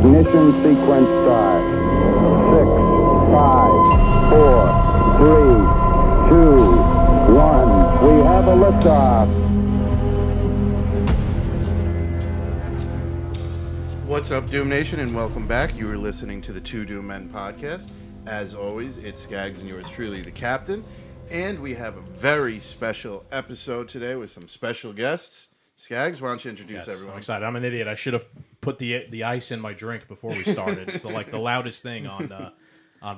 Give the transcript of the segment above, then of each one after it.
Ignition sequence start. 6, 5, 4, 3, 2, 1. We have a liftoff. What's up, Doom Nation, and welcome back. You are listening to the Two Doom Men podcast. As always, it's Skaggs and yours truly, the Captain. And we have a very special episode today with some special guests. Skaggs, why don't you introduce everyone? I'm excited. I'm an idiot. I should have put the ice in my drink before we started. It's like the loudest thing on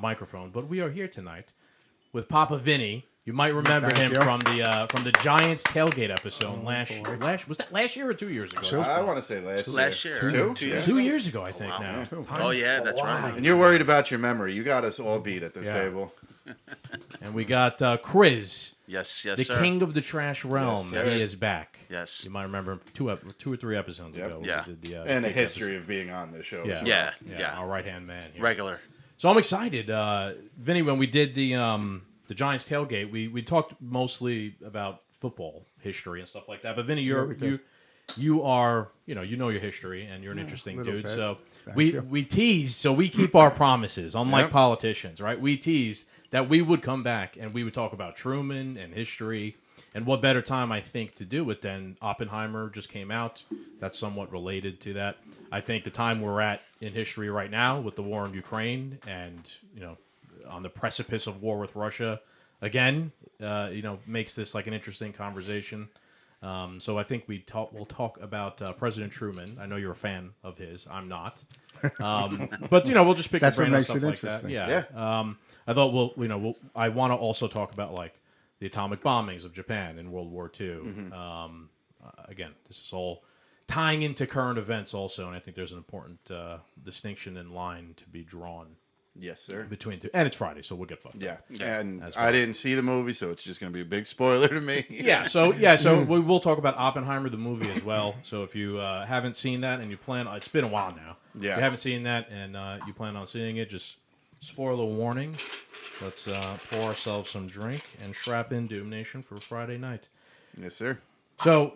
microphone. But we are here tonight with Papa Vinny. You might remember him from the Giants tailgate episode was that last year or 2 years ago? I want to say last year. 2 years ago, I think. Wow. Now. Oh yeah, that's right. And you're worried about your memory. You got us all beat at this table. And we got Kryzz, Yes, the sir. king of the trash realm. Yes, He is back. Yes. You might remember him two or three episodes ago. Yeah. We did the, And a big history of being on this show. Yeah. as well. Yeah. Our right-hand man here. Regular. So I'm excited. Vinny, when we did the Giants tailgate, we talked mostly about football history and stuff like that. But Vinny, you are you know your history and you're an interesting dude. bit. So we tease, so we keep our promises, unlike politicians, right? We tease that we would come back and we would talk about Truman and history. And what better time, I think, to do it than Oppenheimer just came out. That's somewhat related to that. I think the time we're at in history right now with the war in Ukraine and, on the precipice of war with Russia, again, makes this like an interesting conversation. So I think we'll talk about President Truman. I know you're a fan of his. I'm not. But, we'll just pick your brain on stuff like that. Yeah. I thought I want to also talk about like the atomic bombings of Japan in World War II. Again, this is all tying into current events also, and I think there's an important distinction in line to be drawn Yes, sir. between two. And it's Friday, so we'll get fucked. Yeah. Yeah. And As I well. didn't see the movie, so it's just going to be a big spoiler to me. So we will talk about Oppenheimer, the movie, as well. So if you haven't seen that and you plan, it's been a while now. Yeah. If you haven't seen that and you plan on seeing it, just spoiler warning. Let's pour ourselves some drink and strap in Doom Nation for Friday night. Yes, sir. So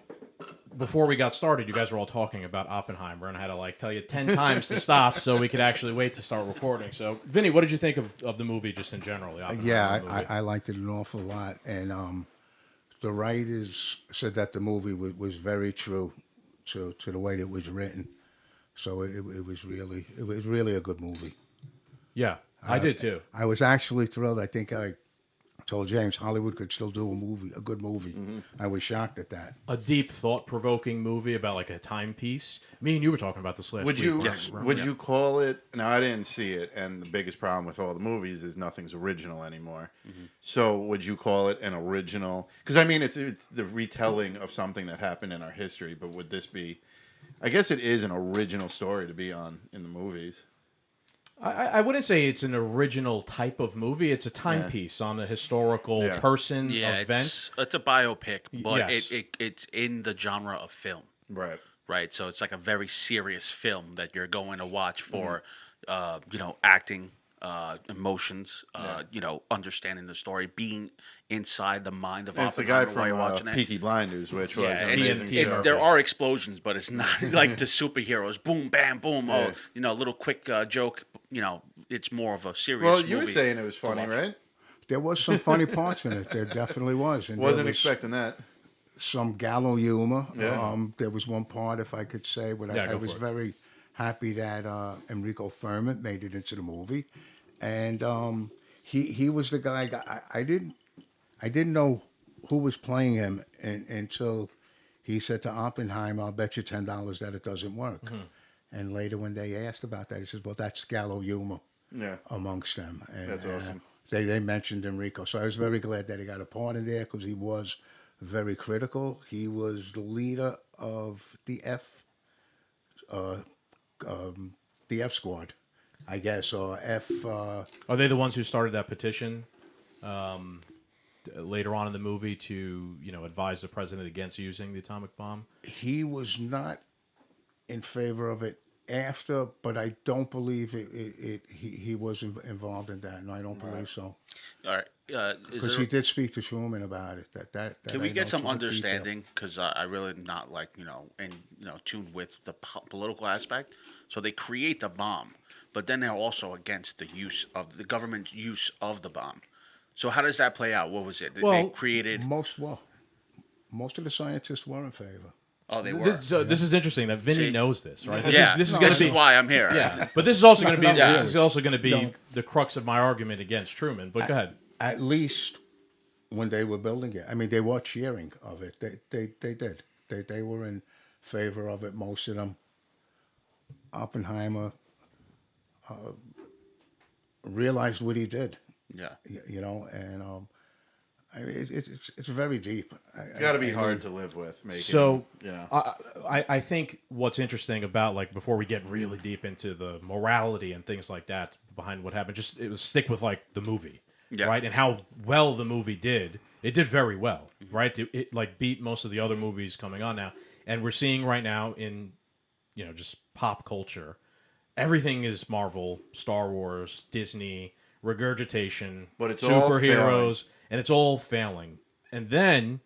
before we got started, you guys were all talking about Oppenheimer, and I had to tell you 10 times to stop so we could actually wait to start recording. So, Vinny, what did you think of the movie just in general? The Oppenheimer movie? I liked it an awful lot, and the writers said that the movie was very true to the way it was written. So it was really a good movie. Yeah, I did too. I was actually thrilled. I think I told James Hollywood could still do a good movie. I was shocked at that. A deep, thought-provoking movie about like a timepiece. Me and you were talking about this last week. Would you call it? Now I didn't see it, and the biggest problem with all the movies is nothing's original anymore. So would you call it an original? Because I mean, it's the retelling of something that happened in our history. But would this be? I guess it is an original story to be on in the movies. I wouldn't say it's an original type of movie. It's a timepiece on a historical person, event. It's a biopic, but Yes. it's in the genre of film. Right. Right. So it's like a very serious film that you're going to watch for, acting, emotions, understanding the story, being inside the mind of It's the Oppenheimer guy while you're from watching it. Peaky Blinders, which was an it's- amazing show. there are explosions, but it's not like the superheroes. Boom, bam, boom. Yeah. A little quick joke. It's more of a serious. Well, you were movie saying it was to funny, watch. right? There was some funny parts in it. There definitely was. And Wasn't there was expecting that. some gallow humor. Yeah. There was one part, if I could say, but I go was for it. very happy that Enrico Fermi made it into the movie, and he was the guy. I didn't know who was playing him until he said to Oppenheimer, "I'll bet you $10 that it doesn't work." And later, when they asked about that, he says, "Well, that's gallow humor Yeah. amongst them." And, That's awesome. They mentioned Enrico, so I was very glad that he got a part in there because he was very critical. He was the leader of the F squad, I guess, or F. Are they the ones who started that petition later on in the movie to, advise the president against using the atomic bomb? He was not in favor of it after, but I don't believe he was involved in that. No, I don't believe so. All right. Because he did speak to Truman about it. That Can I we know get some to the detail. understanding? Because I really am not like tuned with the political aspect. So they create the bomb, but then they're also against the use of the government's use of the bomb. So how does that play out? What was it? They Well, created. Most of the scientists were in favor. Oh, they were. This is interesting that Vinny See? knows this, right? This is this going to be is why I'm here. yeah, but this is also going to be no, this really. is also going to be No. the crux of my argument against Truman. But go ahead. At least when they were building it, I mean, they were cheering of it. They did. They were in favor of it. Most of them. Oppenheimer realized what he did. Yeah. You know, and I mean, it's very deep. It's got to be hard to live with. Making, So yeah. I think what's interesting about, like, before we get really deep into the morality and things like that behind what happened, just it was stick with like the movie, right, and how well the movie did. It did very well, right? It like beat most of the other movies coming on now, and we're seeing right now in just pop culture, everything is Marvel, Star Wars, Disney, regurgitation, But it's all superheroes, and it's all failing. And then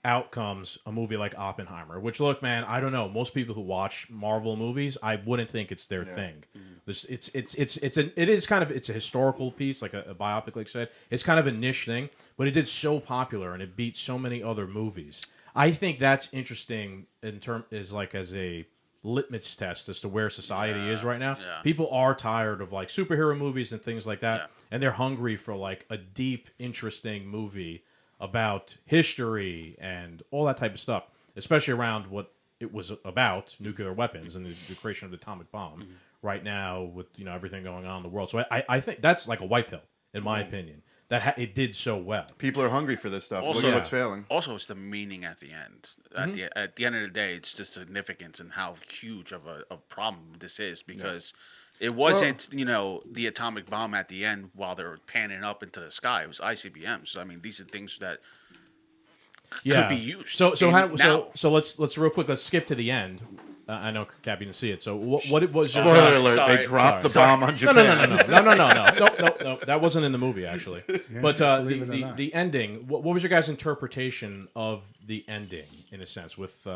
out comes a movie like Oppenheimer, which, look, man, I don't know. Most people who watch Marvel movies, I wouldn't think it's their thing. It is kind of a historical piece, like a biopic, like I said. It's kind of a niche thing, but it did so popular and it beat so many other movies. I think that's interesting as a litmus test as to where society is right now. Yeah. People are tired of like superhero movies and things like that, and they're hungry for like a deep, interesting movie about history and all that type of stuff, especially around what it was about, nuclear weapons and the creation of the atomic bomb. Right now, with everything going on in the world, so I think that's like a white pill, in my opinion. That it did so well. People are hungry for this stuff. Also- Look at what's failing. Also, it's the meaning at the end. At the end of the day, it's the significance and how huge of a problem this is, because it wasn't the atomic bomb at the end while they were panning up into the sky. It was ICBMs. I mean, these are things that could be used. So now. let's real quick. Let's skip to the end. I know Cap didn't see it. So what it was? Spoiler alert! Sorry. They dropped the Sorry. bomb on Japan. No. That wasn't in the movie actually. But believe it or not. the ending. What was your guys' interpretation of the ending, in a sense, with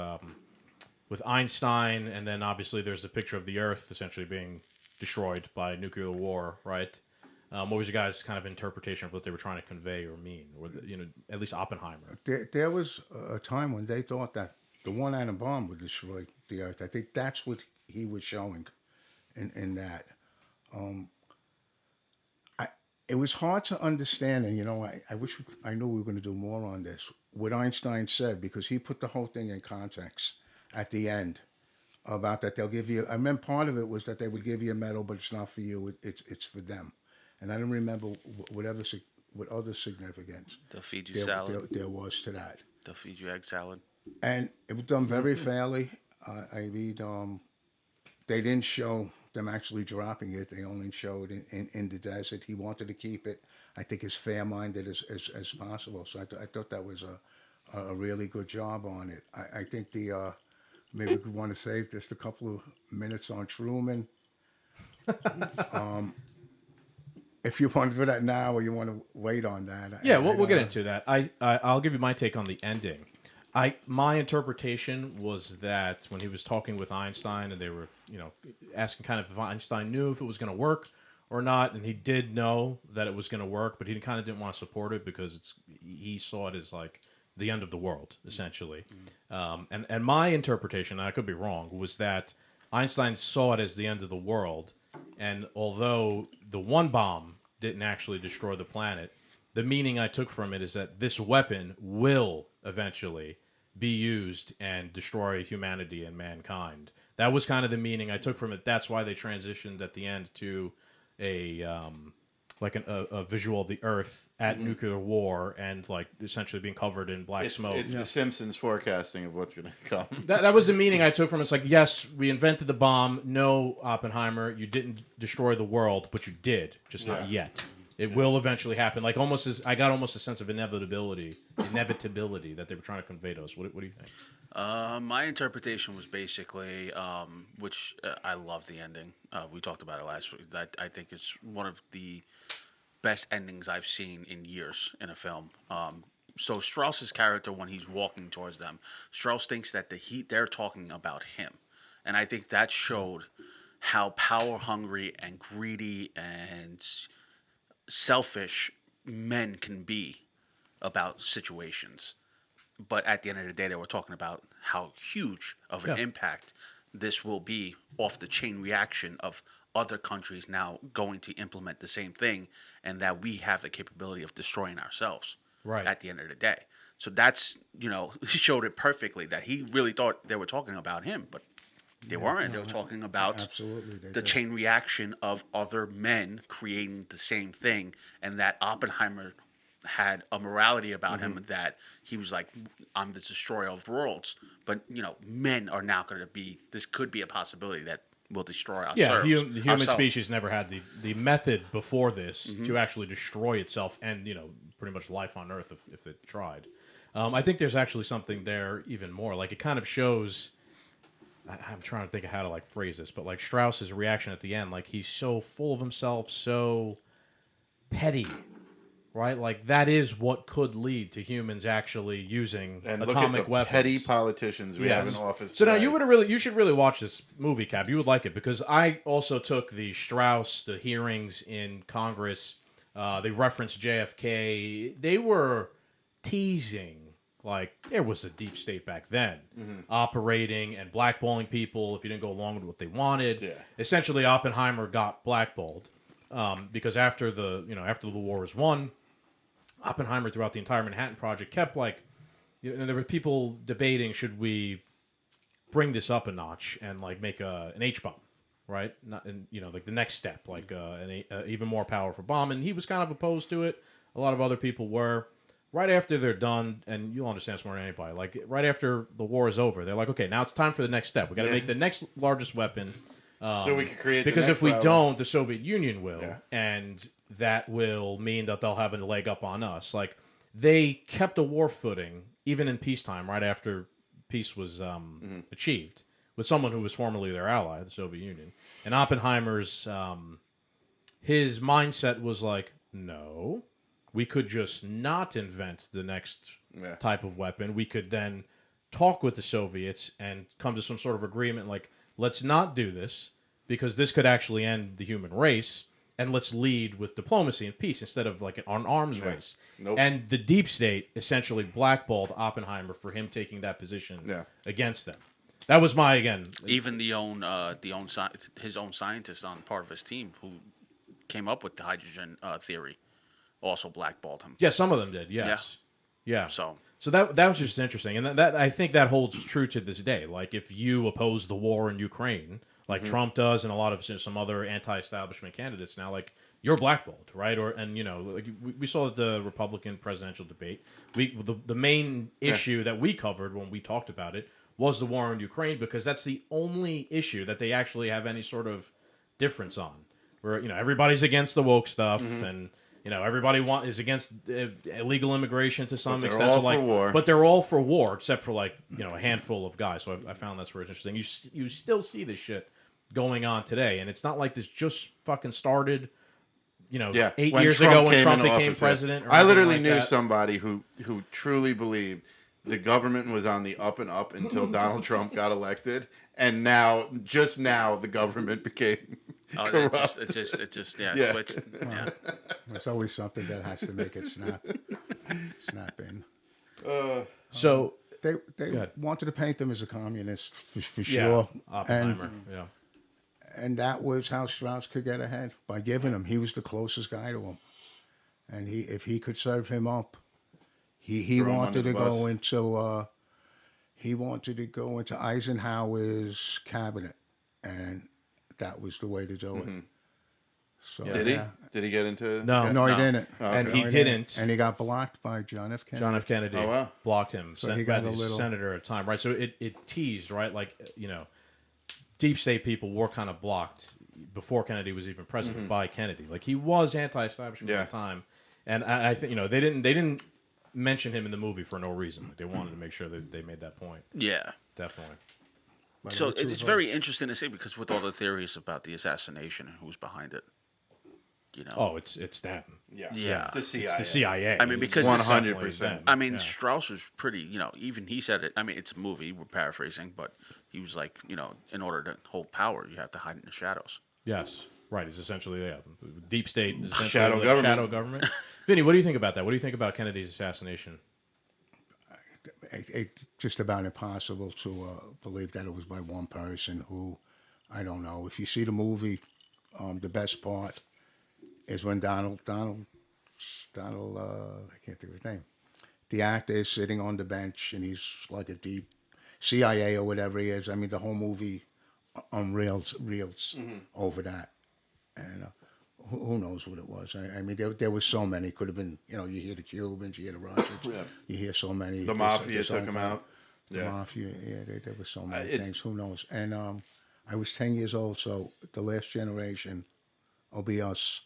Einstein, and then obviously there's the picture of the Earth essentially being destroyed by nuclear war, right? What was your guys' kind of interpretation of what they were trying to convey or mean, or at least Oppenheimer? There was a time when they thought that the one atom bomb would destroy the Earth. I think that's what he was showing in that. It was hard to understand, and I wish I knew we were going to do more on this. What Einstein said, because he put the whole thing in context at the end about that they'll give you. I remember part of it was that they would give you a medal, but it's not for you. It's for them. And I don't remember what other significance They'll feed you salad. there was to that. They'll feed you egg salad. And it was done very fairly. I read they didn't show them actually dropping it. They only showed it in the desert. He wanted to keep it, I think, as fair-minded as possible. So I thought that was a really good job on it. I think maybe we want to save just a couple of minutes on Truman. If you want to do that now or you want to wait on that. We'll get into that. I'll give you my take on the ending. My interpretation was that when he was talking with Einstein and they were, asking kind of if Einstein knew if it was going to work or not, and he did know that it was going to work, but he kind of didn't want to support it because he saw it as like the end of the world, essentially. And my interpretation, and I could be wrong, was that Einstein saw it as the end of the world, and although the one bomb didn't actually destroy the planet, the meaning I took from it is that this weapon will eventually be used and destroy humanity and mankind. That was kind of the meaning I took from it. That's why they transitioned at the end to a visual of the Earth at nuclear war and like essentially being covered in black smoke. It's the Simpsons forecasting of what's going to come. That was the meaning I took from it. It's like, yes, we invented the bomb. No, Oppenheimer, you didn't destroy the world, but you did, just not yet. It will eventually happen. Like I got almost a sense of inevitability that they were trying to convey to us. What do you think? My interpretation was basically, which I love the ending. We talked about it last week. I think it's one of the best endings I've seen in years in a film. So Strauss's character, when he's walking towards them, Strauss thinks that they're talking about him, and I think that showed how power hungry and greedy and selfish men can be about situations. But at the end of the day, they were talking about how huge of an impact this will be off the chain reaction of other countries now going to implement the same thing, and that we have the capability of destroying ourselves at the end of the day. So that's, showed it perfectly that he really thought they were talking about him, but they weren't. They were talking about the chain reaction of other men creating the same thing, and that Oppenheimer had a morality about him that he was like, I'm the destroyer of worlds. But, men are now going to be, this could be a possibility that will destroy ourselves. Yeah, the human species never had the method before this to actually destroy itself and, pretty much life on Earth if it tried. I think there's actually something there even more. Like, it kind of shows... I'm trying to think of how to like phrase this, but like Strauss's reaction at the end, like he's so full of himself, so petty, right? Like that is what could lead to humans actually using and atomic look at the weapons. Petty politicians we have in office. So now today. you should really watch this movie, Cap. You would like it because I also took the Strauss, the hearings in Congress. They referenced JFK. They were teasing. Like, there was a deep state back then operating and blackballing people if you didn't go along with what they wanted. Yeah. Essentially, Oppenheimer got blackballed because after the war was won, Oppenheimer throughout the entire Manhattan Project kept and there were people debating, should we bring this up a notch and like make an H-bomb, right? Not, and like the next step, like an even more powerful bomb. And he was kind of opposed to it. A lot of other people were. Right after they're done, and you'll understand this more than anybody, like right after the war is over, they're like, okay, now it's time for the next step. We got to make the next largest weapon. So we can create because the next if we problem. don't, the Soviet Union will, and that will mean that they'll have a leg up on us. Like they kept a war footing even in peacetime, right after peace was achieved, with someone who was formerly their ally, the Soviet Union. And Oppenheimer's his mindset was like, no. We could just not invent the next type of weapon. We could then talk with the Soviets and come to some sort of agreement like, let's not do this because this could actually end the human race, and let's lead with diplomacy and peace instead of like an arms race. Nope. And the deep state essentially blackballed Oppenheimer for him taking that position against them. That was even his own scientist on part of his team who came up with the hydrogen theory. Also blackballed him. Yeah, some of them did. Yes. Yeah. So that was just interesting, and that I think that holds true to this day. Like if you oppose the war in Ukraine, like Trump does, and a lot of some other anti-establishment candidates now, like you're blackballed, right? Like we saw at the Republican presidential debate. The main issue that we covered when we talked about it was the war in Ukraine because that's the only issue that they actually have any sort of difference on. Where everybody's against the woke stuff and. Everybody is against illegal immigration to some extent. They're all for war. But they're all for war, except for a handful of guys. So I found that's where it's interesting. You still see this shit going on today, and it's not like this just fucking started. 8 years ago when Trump became president. I literally knew somebody who truly believed the government was on the up and up until Donald Trump got elected, and just now, the government became corrupt. It just switched. Yeah. There's always something that has to make it snap in. So They wanted to paint him as a communist for sure. Oppenheimer. And that was how Strauss could get ahead by giving him. He was the closest guy to him, and if he could serve him up, he wanted to go into Eisenhower's cabinet, and that was the way to do it. So, Did he? Did he get into? No, he didn't. And he didn't. And he got blocked by John F. Kennedy. John F. Kennedy blocked him. So he got a little senator at a time, right? So it teased, right? Like deep state people were kind of blocked, before Kennedy was even president by Kennedy. Like he was anti-establishment at the time, and I think they didn't mention him in the movie for no reason. Like they wanted to make sure that they made that point. Yeah. Definitely. So it's very interesting to see because with all the theories about the assassination and who's behind it, Oh, it's them. Yeah. Yeah. It's the CIA. It's the CIA. I mean, because It's 100%. them. I mean, Yeah. Strauss was pretty, even he said it. I mean, it's a movie, we're paraphrasing, but he was like, in order to hold power, you have to hide in the shadows. Yes. Right. It's essentially deep state, is essentially Shadow like government. shadow government. Vinny, what do you think about that? What do you think about Kennedy's assassination? It's just about impossible to believe that it was by one person who, I don't know. If you see the movie, the best part is when Donald, I can't think of his name. The actor is sitting on the bench and he's like a deep CIA or whatever he is. I mean, the whole movie reels over that. And who knows what it was? I mean, there was so many. Could have been, you hear the Cubans, you hear the Russians, you hear so many. The mafia took him out. The mafia, there was so many things. Who knows? And I was 10 years old, so the last generation will be us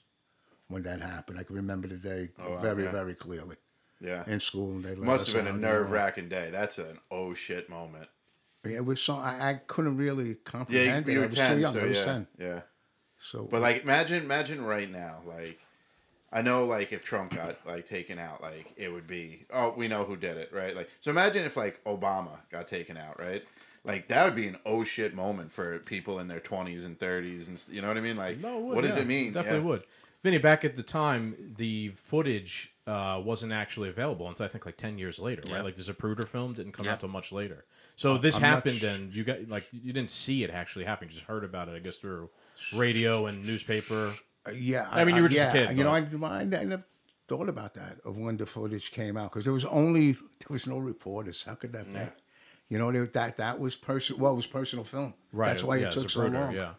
when that happened. I can remember the day very clearly. Yeah. In school, and they let Must us have been a out, nerve-wracking day. That's an oh shit moment. It was so I couldn't really comprehend Yeah, it. you I were was 10, too young. so I was yeah. 10. Yeah. So, But like, imagine right now, like, I know, like, if Trump got like taken out, like, it would be, we know who did it, right? Like, so imagine if like Obama got taken out, right? Like, that would be an oh shit moment for people in their 20s and 30s, and you know what I mean? Like, what does it mean? Definitely would. Vinny, back at the time, the footage wasn't actually available until I think like 10 years later, right? Like the Zapruder film didn't come out till much later. So this happened, and you got you didn't see it actually happen. You just heard about it, I guess, through radio and newspaper. yeah. I mean, you were just a kid. You know, but- I never thought about that of when the footage came out because there was no reporters. How could that be? You know, that was personal film. Right. That's why it took so Zapruder, long. Yeah.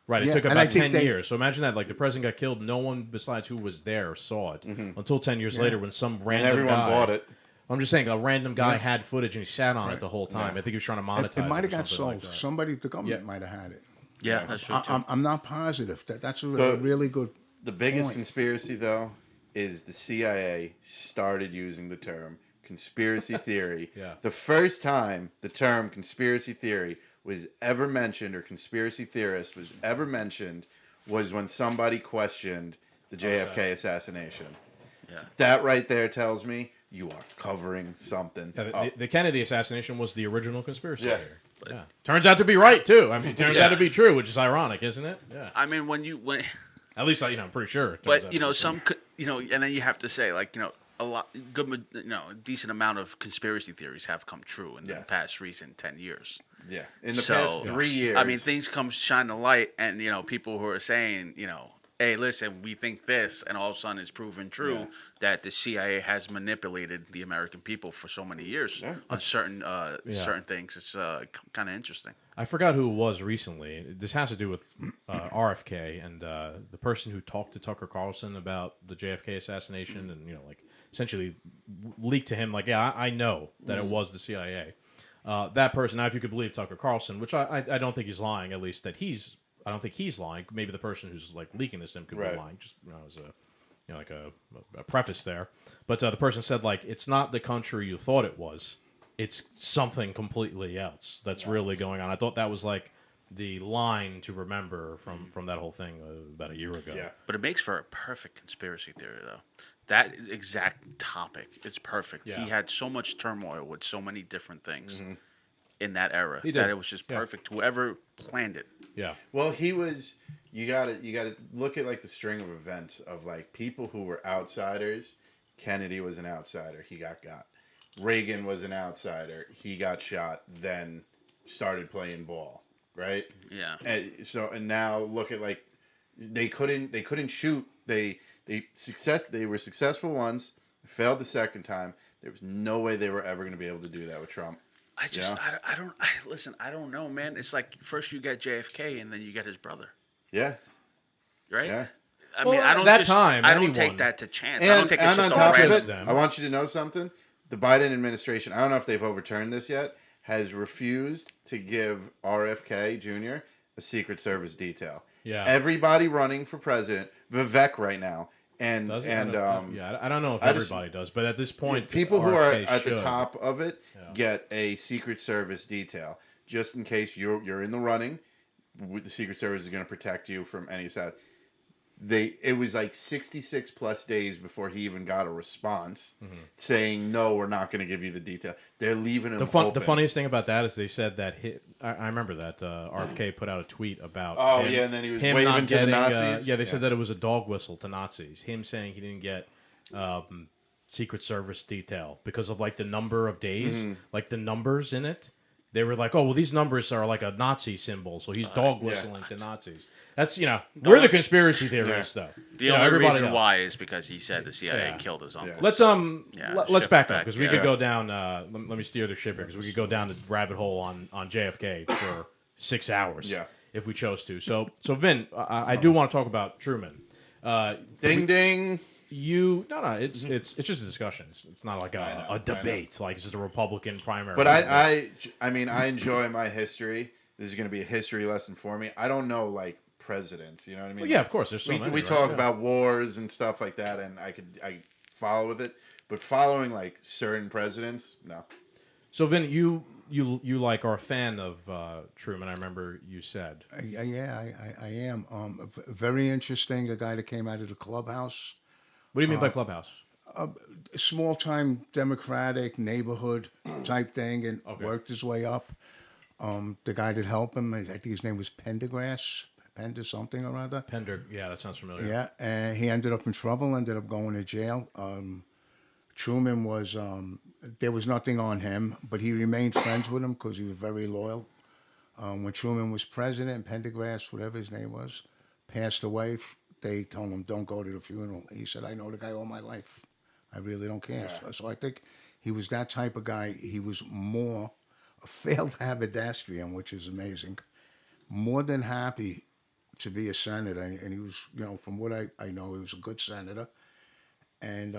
Right. It Yeah, took and I about think 10 years. So imagine that, like, the president got killed. No one besides who was there saw it until 10 years later when some And random everyone guy. bought it. I'm just saying, a random guy had footage and he sat on it the whole time. Yeah. I think he was trying to monetize It might have or got something sold. like that. Somebody, the government might have had it. Yeah, that's true, too. I'm not positive. That's a really good. The biggest point. conspiracy, though, is the CIA started using the term conspiracy theory. Yeah. The first time the term conspiracy theory was ever mentioned, or conspiracy theorist was ever mentioned, was when somebody questioned the JFK assassination. Yeah. That right there tells me you are covering something. Yeah, the Kennedy assassination was the original conspiracy Yeah. theory. Yeah. Turns out to be right, too. I mean, turns out to be true, which is ironic, isn't it? Yeah. I mean, when At least, I'm pretty sure. It turns out but to be some could, and then you have to say like a lot good, a decent amount of conspiracy theories have come true in the past recent 10 years. Yeah. In the past 3 years. I mean, things come shine the light, and people who are saying, hey, listen, we think this, and all of a sudden it's proven true that the CIA has manipulated the American people for so many years on certain things. It's kind of interesting. I forgot who it was recently. This has to do with RFK and the person who talked to Tucker Carlson about the JFK assassination and, essentially leaked to him, I know that it was the CIA. That person, now if you could believe Tucker Carlson, which I don't think he's lying, at least that I don't think he's lying. Maybe the person who's leaking this to him could be lying, just as a preface there. But the person said it's not the country you thought it was. It's something completely else that's really going on. I thought that was the line to remember from that whole thing about a year ago. Yeah. But it makes for a perfect conspiracy theory, though. That exact topic, it's perfect. Yeah. He had so much turmoil with so many different things in that era He did. that it was just perfect. Whoever planned it. Yeah. Well, he was. You gotta look at the string of events of people who were outsiders. Kennedy was an outsider. He got. Reagan was an outsider. He got shot. Then started playing ball. Right. Yeah. And now look at they couldn't shoot. They were successful once. Failed the second time. There was no way they were ever going to be able to do that with Trump. I don't know, man. It's first you get JFK and then you get his brother, Yeah. right? Yeah. I Well, mean, I at don't that just, time, I don't anyone- take that to chance. I And, don't take it and on just top so of random. it, them. I want you to know something. The Biden administration, I don't know if they've overturned this yet, has refused to give RFK Jr. a Secret Service detail. Yeah. Everybody running for president. Vivek right now. And Does it? and I don't know if everybody does, but at this point, people who are RFK at the should. top of it get a Secret Service detail just in case you're in the running. The Secret Service is going to protect you from any side. It was like 66 plus days before he even got a response saying no, we're not going to give you the detail. They're leaving him open. The funniest thing about that is they said that I remember that RFK put out a tweet about and then he was him waving not to getting, the Nazis. they said that it was a dog whistle to Nazis. Him saying he didn't get Secret Service detail because of like the number of days, like the numbers in it. They were like, oh, well, these numbers are like a Nazi symbol, so he's dog whistling to Nazis. That's, we're the conspiracy theorists, though. The only reason why is because he said the CIA killed his uncle. Let's let's back up, because we could go down, let me steer the ship here, because we could go down the rabbit hole on JFK for 6 hours if we chose to. So Vin, I do want to talk about Truman. Ding, ding. It's just a discussion. It's not like a debate. Like it's just a Republican primary. But I enjoy my history. This is going to be a history lesson for me. I don't know like presidents. You know what I mean? Well, yeah, of course. There's so many. We talk about wars and stuff like that, and I follow with it. But following like certain presidents, no. So Vin, you like are a fan of Truman. I remember you said. I am. Very interesting. A guy that came out of the clubhouse. What do you mean by clubhouse? Small-time Democratic neighborhood type thing, and worked his way up. The guy that helped him, I think his name was Pender something or other. Pender, yeah, that sounds familiar. Yeah, and he ended up in trouble, ended up going to jail. Truman was, there was nothing on him, but he remained friends with him because he was very loyal. When Truman was president, Pendergrass, whatever his name was, passed away. They told him, don't go to the funeral. He said, I know the guy all my life. I really don't care. So I think he was that type of guy. He was more a failed haberdasterian, which is amazing. More than happy to be a senator. And he was, from what I know, he was a good senator. And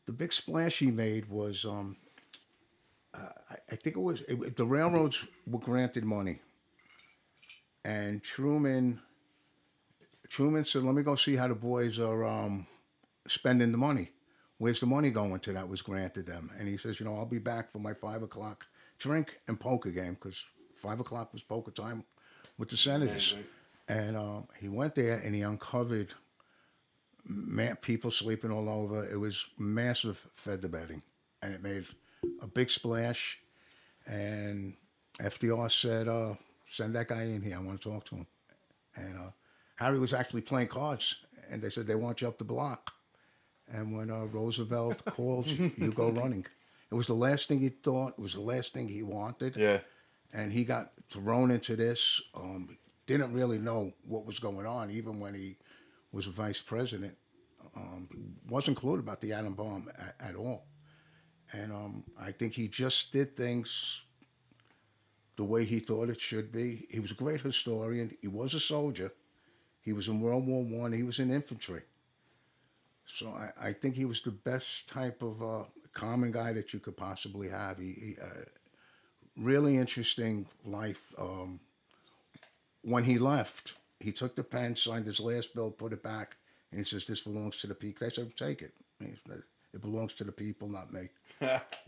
the big splash he made was, I think the railroads were granted money. And Truman said, let me go see how the boys are spending the money. Where's the money going to that was granted them? And he says, I'll be back for my 5 o'clock drink and poker game, because 5 o'clock was poker time with the senators. And he went there and he uncovered people sleeping all over. It was massive feather bedding, and it made a big splash. And FDR said, send that guy in here. I want to talk to him. And Harry was actually playing cards, and they said, they want you up the block. And when Roosevelt calls, you go running. It was the last thing he thought. It was the last thing he wanted. Yeah. And he got thrown into this. Didn't really know what was going on, even when he was vice president. Wasn't clued about the atom bomb at all. And I think he just did things the way he thought it should be. He was a great historian. He was a soldier. He was in World War I. He was in infantry. So I think he was the best type of common guy that you could possibly have. He really interesting life. When he left, he took the pen, signed his last bill, put it back, and he says, this belongs to the people. I said, take it. He said, it belongs to the people, not me.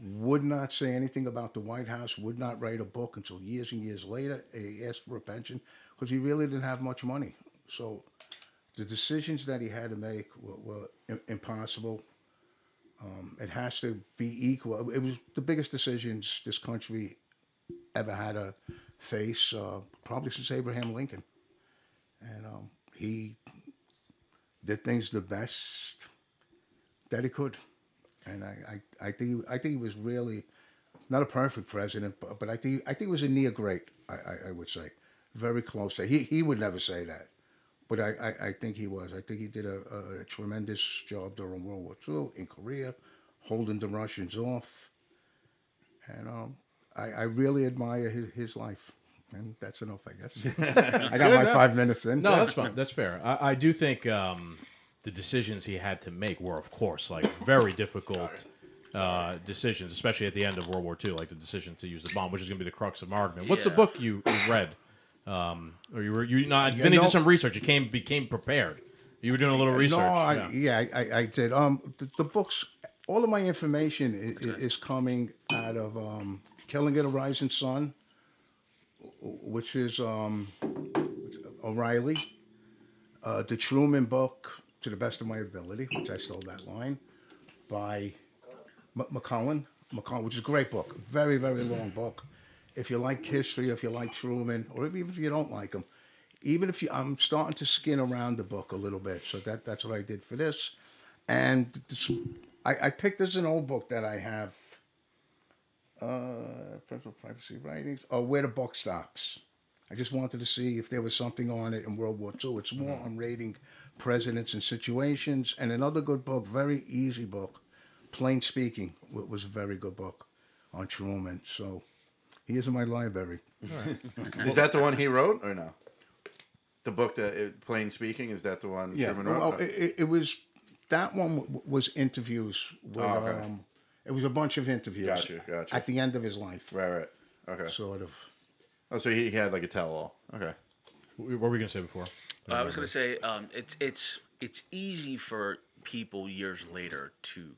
Would not say anything about the White House, would not write a book until years and years later. He asked for a pension because he really didn't have much money. So the decisions that he had to make were impossible. It has to be equal. It was the biggest decisions this country ever had to face, probably since Abraham Lincoln. And he did things the best that he could. And I think he was really not a perfect president, but I think he was a near great. I would say very close to. He would never say that. But I think he was. I think he did a tremendous job during World War II in Korea, holding the Russians off. And I really admire his life. And that's enough, I guess. I got my 5 minutes in. No, that's fine. That's fair. I do think the decisions he had to make were, of course, like very difficult decisions, especially at the end of World War II, like the decision to use the bomb, which is going to be the crux of my argument. What's the book you read Or you not? Vinny did some research. You became prepared. You were doing a little research. I did. The books, all of my information is coming out of Killing of the Rising Sun, which is O'Reilly, the Truman book, To the Best of My Ability, which I stole that line, by McCullen, which is a great book. Very, very long book. If you like history, if you like Truman, or even if you don't like him, I'm starting to skin around the book a little bit. So that's what I did for this. And I picked this an old book that I have, Principal Privacy Writings, Where the Buck Stops. I just wanted to see if there was something on it in World War II. It's more on rating presidents and situations. And another good book, very easy book, Plain Speaking, was a very good book on Truman. So he is in my library. Is that the one he wrote or no? The book Plain Speaking, is that the one Truman wrote? Well, it was, that one was interviews with, it was a bunch of interviews. Gotcha. At the end of his life. Right. Okay. Sort of. Oh, so he had like a tell-all. Okay. What were we gonna say before? I was gonna say it's easy for people years later to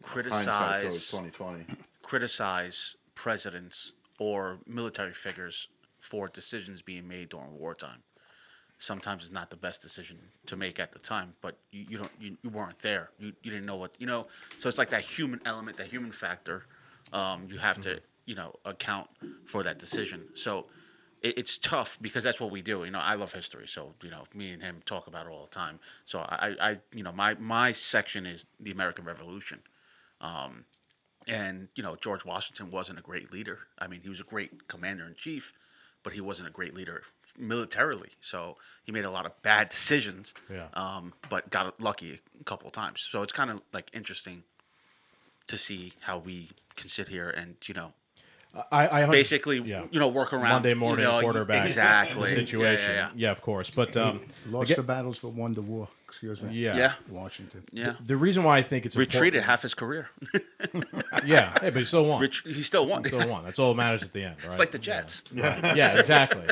Hindsight's always 20/20. criticize presidents or military figures for decisions being made during wartime. Sometimes it's not the best decision to make at the time, but you weren't there. You didn't know what. So it's like that human element, that human factor. You have to account for that decision. So it's tough because that's what we do. I love history, so me and him talk about it all the time. So I my section is the American Revolution. And George Washington wasn't a great leader. I mean, he was a great commander-in-chief, but he wasn't a great leader militarily. So he made a lot of bad decisions, but got lucky a couple of times. So it's kind of like interesting to see how we can sit here and I basically work around Monday morning quarterback exactly situation. Yeah, of course. But Lost the battles but won the war. Excuse me. Yeah. Washington. Yeah. The reason why I think it's retreated important, half his career. yeah, hey, but he still won. He still won. That's all that matters at the end, right? It's like the Jets. Yeah, exactly.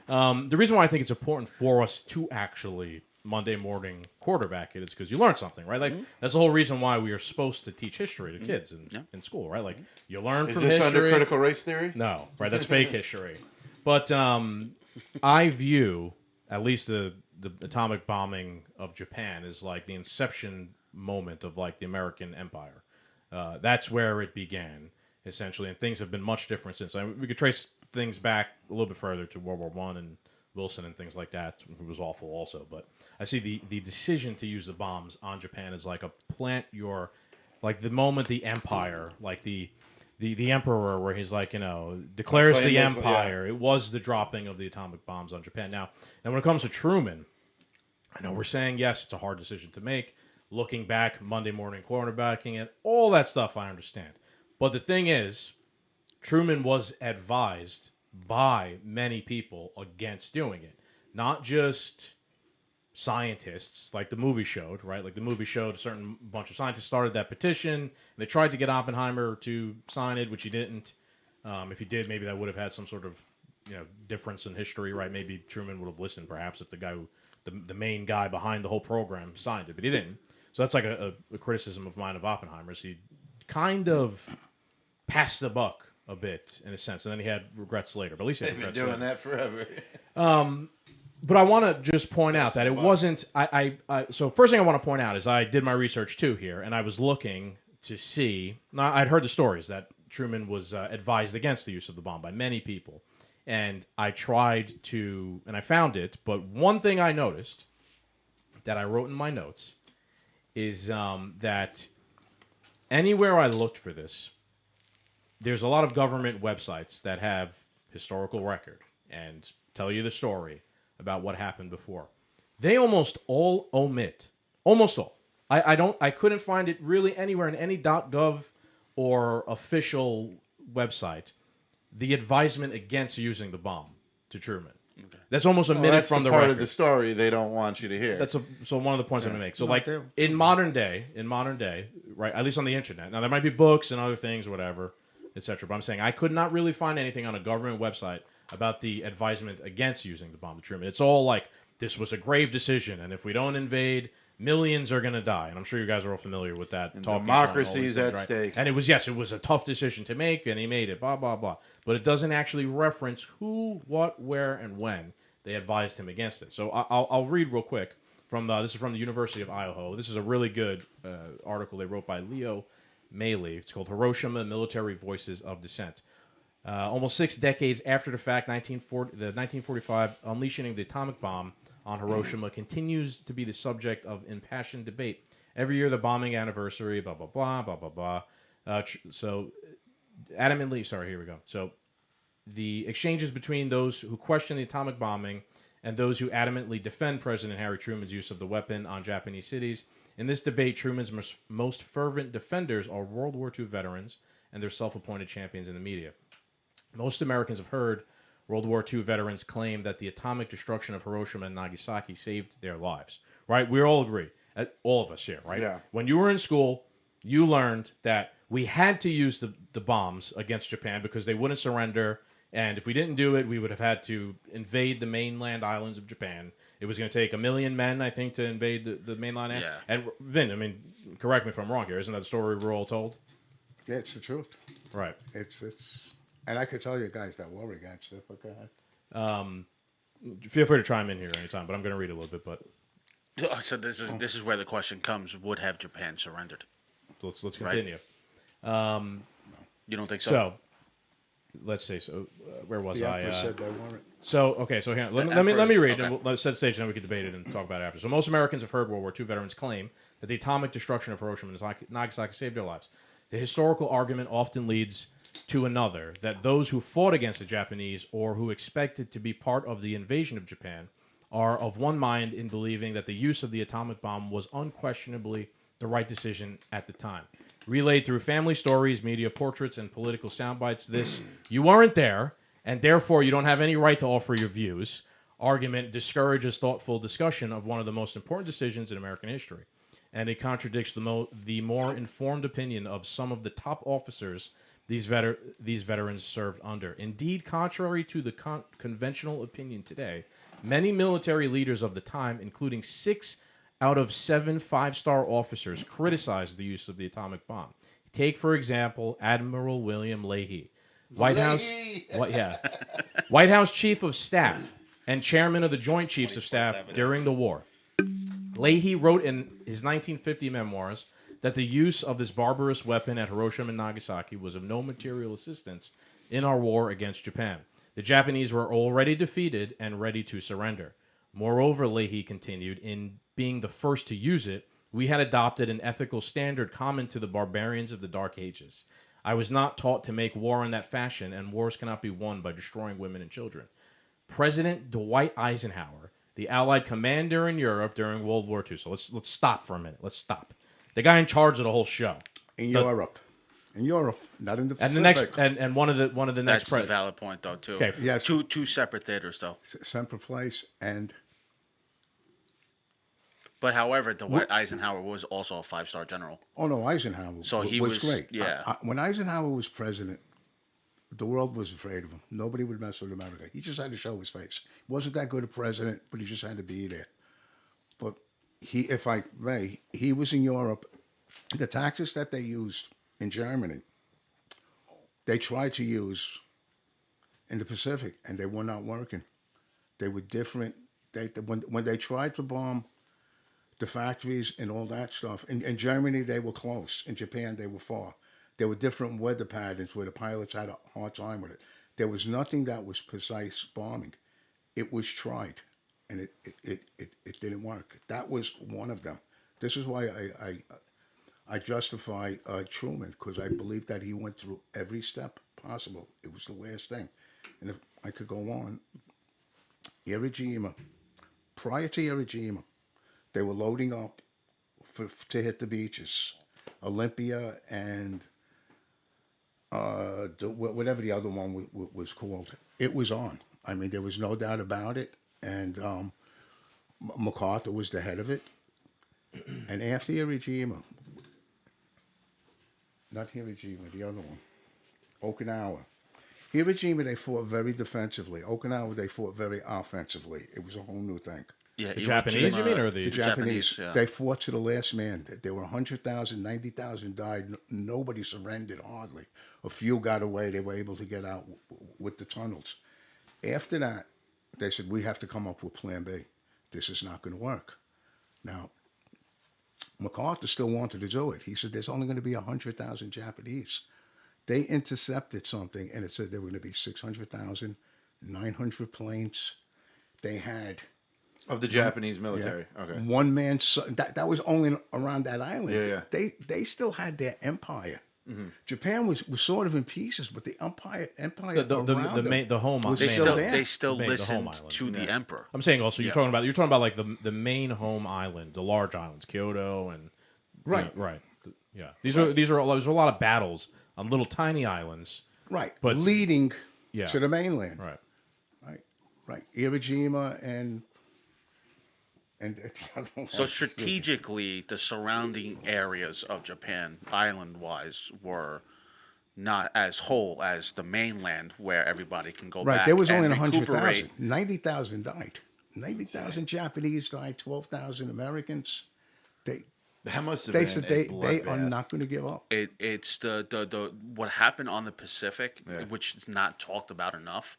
The reason why I think it's important for us to actually Monday morning quarterback it is because you learn something, right? Like that's the whole reason why we are supposed to teach history to kids in school, right? Like you learn from history. Is this under critical race theory? No, right? That's fake history. But I view at least the atomic bombing of Japan is like the inception moment of like the American empire. That's where it began essentially, and things have been much different since. We could trace things back a little bit further to World War I and Wilson and things like that. It was awful also, but I see the decision to use the bombs on Japan as like a plant your, like the moment the empire, like the emperor where he's like, declares the empire. It was the dropping of the atomic bombs on Japan. Now when it comes to Truman, I know we're saying, yes, it's a hard decision to make. Looking back, Monday morning quarterbacking it, all that stuff I understand. But the thing is, Truman was advised by many people against doing it. Not just scientists, like the movie showed, right? Like the movie showed a certain bunch of scientists started that petition. And they tried to get Oppenheimer to sign it, which he didn't. If he did, maybe that would have had some sort of difference in history, right? Maybe Truman would have listened, perhaps, if the guy who the main guy behind the whole program signed it, but he didn't. So that's like a criticism of mine of Oppenheimer's. He kind of passed the buck a bit in a sense, and then he had regrets later. But at least he had They've been regrets doing later. that forever. But I want to just point out that it wasn't. So first thing I want to point out is I did my research too here, and I was looking to see. Now, I'd heard the stories that Truman was advised against the use of the bomb by many people, and I tried to, and I found it. But one thing I noticed that I wrote in my notes is that anywhere I looked for this, there's a lot of government websites that have historical record and tell you the story about what happened before. They almost all omit, almost all. I couldn't find it really anywhere in any .gov or official website, the advisement against using the bomb to Truman. Okay. That's almost omitted that's from the part record. of the story they don't want you to hear. So one of the points I'm going to make. So like in modern day, right, at least on the internet. Now there might be books and other things or whatever, etc. But I'm saying I could not really find anything on a government website about the advisement against using the bomb to Truman. It's all like, this was a grave decision, and if we don't invade, millions are going to die. And I'm sure you guys are all familiar with that. And talking democracy point, is all these at things, right? stake. And it was a tough decision to make, and he made it, blah, blah, blah. But it doesn't actually reference who, what, where, and when they advised him against it. So I'll read real quick. This is from the University of Idaho. This is a really good article they wrote by Leo Maley. It's called Hiroshima Military Voices of Dissent. Almost 6 decades after the fact, the 1945 unleashing of the atomic bomb on Hiroshima continues to be the subject of impassioned debate. Every year, the bombing anniversary, blah, blah, blah, blah, blah, blah. So here we go. So the exchanges between those who question the atomic bombing and those who adamantly defend President Harry Truman's use of the weapon on Japanese cities. In this debate, Truman's most fervent defenders are World War II veterans and their self-appointed champions in the media. Most Americans have heard World War II veterans claim that the atomic destruction of Hiroshima and Nagasaki saved their lives, right? We all agree, all of us here, right? Yeah. When you were in school, you learned that we had to use the bombs against Japan because they wouldn't surrender, and if we didn't do it, we would have had to invade the mainland islands of Japan. It was going to take 1 million men, I think, to invade the mainland. Yeah. And Vin, I mean, correct me if I'm wrong here. Isn't that the story we're all told? Yeah, it's the truth. Right. It's and I could tell you guys that war against it, but go ahead. Feel free to chime in here anytime, but I'm going to read a little bit. But So this is where the question comes: would have Japan surrendered? let's continue. You don't think so? So, let's see. So, where was The I? Emperor said they weren't. So, okay. So, here, let me read, and let's set the stage, and then we can debate it and talk about it after. So, most Americans have heard World War II veterans claim that the atomic destruction of Hiroshima and Nagasaki saved their lives. The historical argument often leads to another, that those who fought against the Japanese or who expected to be part of the invasion of Japan are of one mind in believing that the use of the atomic bomb was unquestionably the right decision at the time. Relayed through family stories, media portraits, and political soundbites, this "you weren't there, and therefore you don't have any right to offer your views" argument discourages thoughtful discussion of one of the most important decisions in American history. And it contradicts the more informed opinion of some of the top officers these veterans served under. Indeed, contrary to the conventional opinion today, many military leaders of the time, including 6 out of 7 5-star officers, criticized the use of the atomic bomb. Take, for example, Admiral William Leahy, White House Chief of Staff and Chairman of the Joint Chiefs of Staff during the war. Leahy wrote in his 1950 memoirs that the use of this barbarous weapon at Hiroshima and Nagasaki was of no material assistance in our war against Japan. The Japanese were already defeated and ready to surrender. Moreover, Leahy continued, in being the first to use it, we had adopted an ethical standard common to the barbarians of the Dark Ages. I was not taught to make war in that fashion, and wars cannot be won by destroying women and children. President Dwight Eisenhower, the Allied commander in Europe during World War II. So let's stop for a minute. Let's stop. The guy in charge of the whole show. In Europe, not in the Pacific. And the next, and one of the next. That's a valid point, though, too. Okay. Yes. Two separate theaters, though. Semper Place and But however, Dwight Eisenhower was also a 5-star general. oh no, Eisenhower. So he was was- great. yeah. When Eisenhower was president, the world was afraid of him. Nobody would mess with America. He just had to show his face. He wasn't that good a president, but he just had to be there. But he was in Europe. The tactics that they used in Germany, they tried to use in the Pacific, and they were not working. They were different. When they tried to bomb the factories and all that stuff, in Germany they were close. In Japan they were far. There were different weather patterns where the pilots had a hard time with it. There was nothing that was precise bombing. It was tried, and it didn't work. That was one of them. This is why I justify Truman, because I believe that he went through every step possible. It was the last thing. And if I could go on, Iwo Jima, prior to Iwo Jima, they were loading up to hit the beaches. Olympia and whatever the other one was called. It was on. I mean, there was no doubt about it. And MacArthur was the head of it. And after Iwo Jima, not Hiroshima, the other one. Okinawa. Iwo Jima, they fought very defensively. Okinawa, they fought very offensively. It was a whole new thing. Yeah, The Iwo Japanese, Jima- you mean, or The the Japanese, yeah. they fought to the last man. There were 100,000, 90,000 died. Nobody surrendered, hardly. A few got away. They were able to get out with the tunnels. After that, they said, we have to come up with Plan B. This is not going to work. Now, MacArthur still wanted to do it. He said, there's only going to be 100,000 Japanese. They intercepted something, and it said there were going to be 600,000, 900 planes. They had... Of the Japanese military. Yeah. Okay. One man. That was only around that island. Yeah, yeah. They still had their empire. Japan was sort of in pieces, but the empire the around them the home was main still island. there. They still The home listened island. to the emperor. I'm saying also Yeah. you're talking about like the main home island, the large islands, Kyoto and Right. yeah, right. Yeah, there's a lot of battles on little tiny islands. Right, But- leading Yeah. to the mainland. Right. Right. Iwo Jima and So strategically, the surrounding areas of Japan, island-wise, were not as whole as the mainland, where everybody can go right. back There was only and 100,000. recuperate. 90,000 died. 90,000 Japanese died. 12,000 Americans. That must have They been said a they are bloodbath. not going to give up. It's the what happened on the Pacific, Yeah. which is not talked about enough.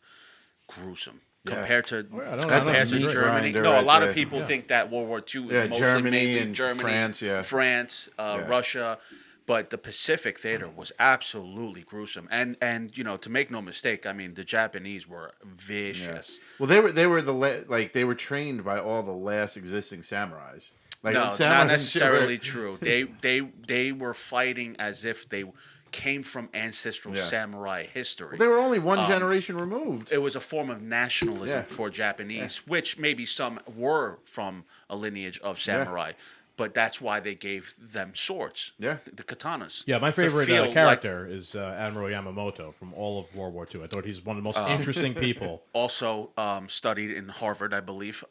Gruesome. Yeah. Compared to I don't That's know. a compared to meat Germany. grinder No, a right lot there. of people think that World War II was Yeah, mostly Germany mainly and Germany, France, yeah. Russia, but the Pacific theater was absolutely gruesome. And to make no mistake, I mean the Japanese were Yeah. vicious. Well, they were they were trained by all the last existing samurais. Like No, when not samurais necessarily were- true. They were fighting as if they came from ancestral Yeah. samurai history. They were only one generation removed. It was a form of nationalism Yeah. for Japanese, which maybe some were from a lineage of samurai, but that's why they gave them swords. Yeah. The katanas. Yeah, my to favorite feel like- character is Admiral Yamamoto from all of World War II. I thought he's one of the most interesting people. Also studied in Harvard, I believe.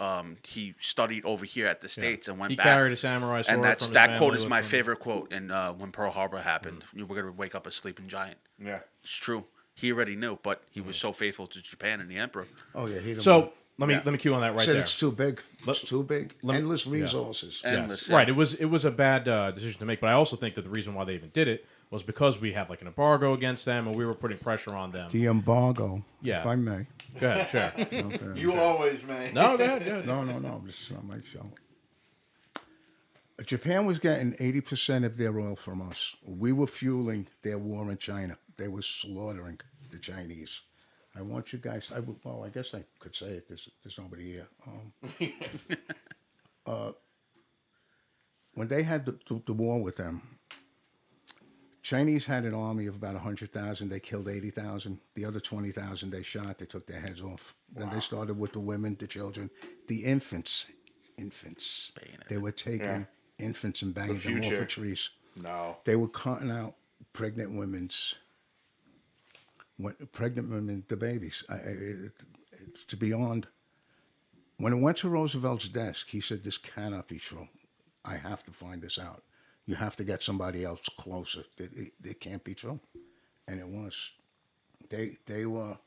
He studied over here at the States and went He back. carried a samurai sword and from his that quote family is with my him. favorite quote. And when Pearl Harbor happened, you were going to wake up a sleeping giant. Yeah. It's true. He already knew, but he was so faithful to Japan and the emperor. Oh yeah, he didn't So want- let me cue on that right said there. it's too big. It's too big. Endless yeah. resources. Endless, Yes. yeah. Right. It was a bad decision to make, but I also think that the reason why they even did it was because we had like an embargo against them, and we were putting pressure on them. The embargo, Yeah. if I may. Go ahead, sure. Okay. You always, man. No, go ahead. Go ahead. No. This is not my show. Japan was getting 80% of their oil from us. We were fueling their war in China. They were slaughtering the Chinese. I want you guys. I guess I could say it. There's nobody here. When they had the war with them, Chinese had an army of about 100,000. They killed 80,000. The other 20,000 they shot. They took their heads off. Then they started with the women, the children, the infants. They were taking infants and banging them off future. of trees. No. They were cutting out pregnant women, the babies. It's beyond. When it went to Roosevelt's desk, he said, "This cannot be true. I have to find this out. You have to get somebody else closer. It can't be true." And it was. They were.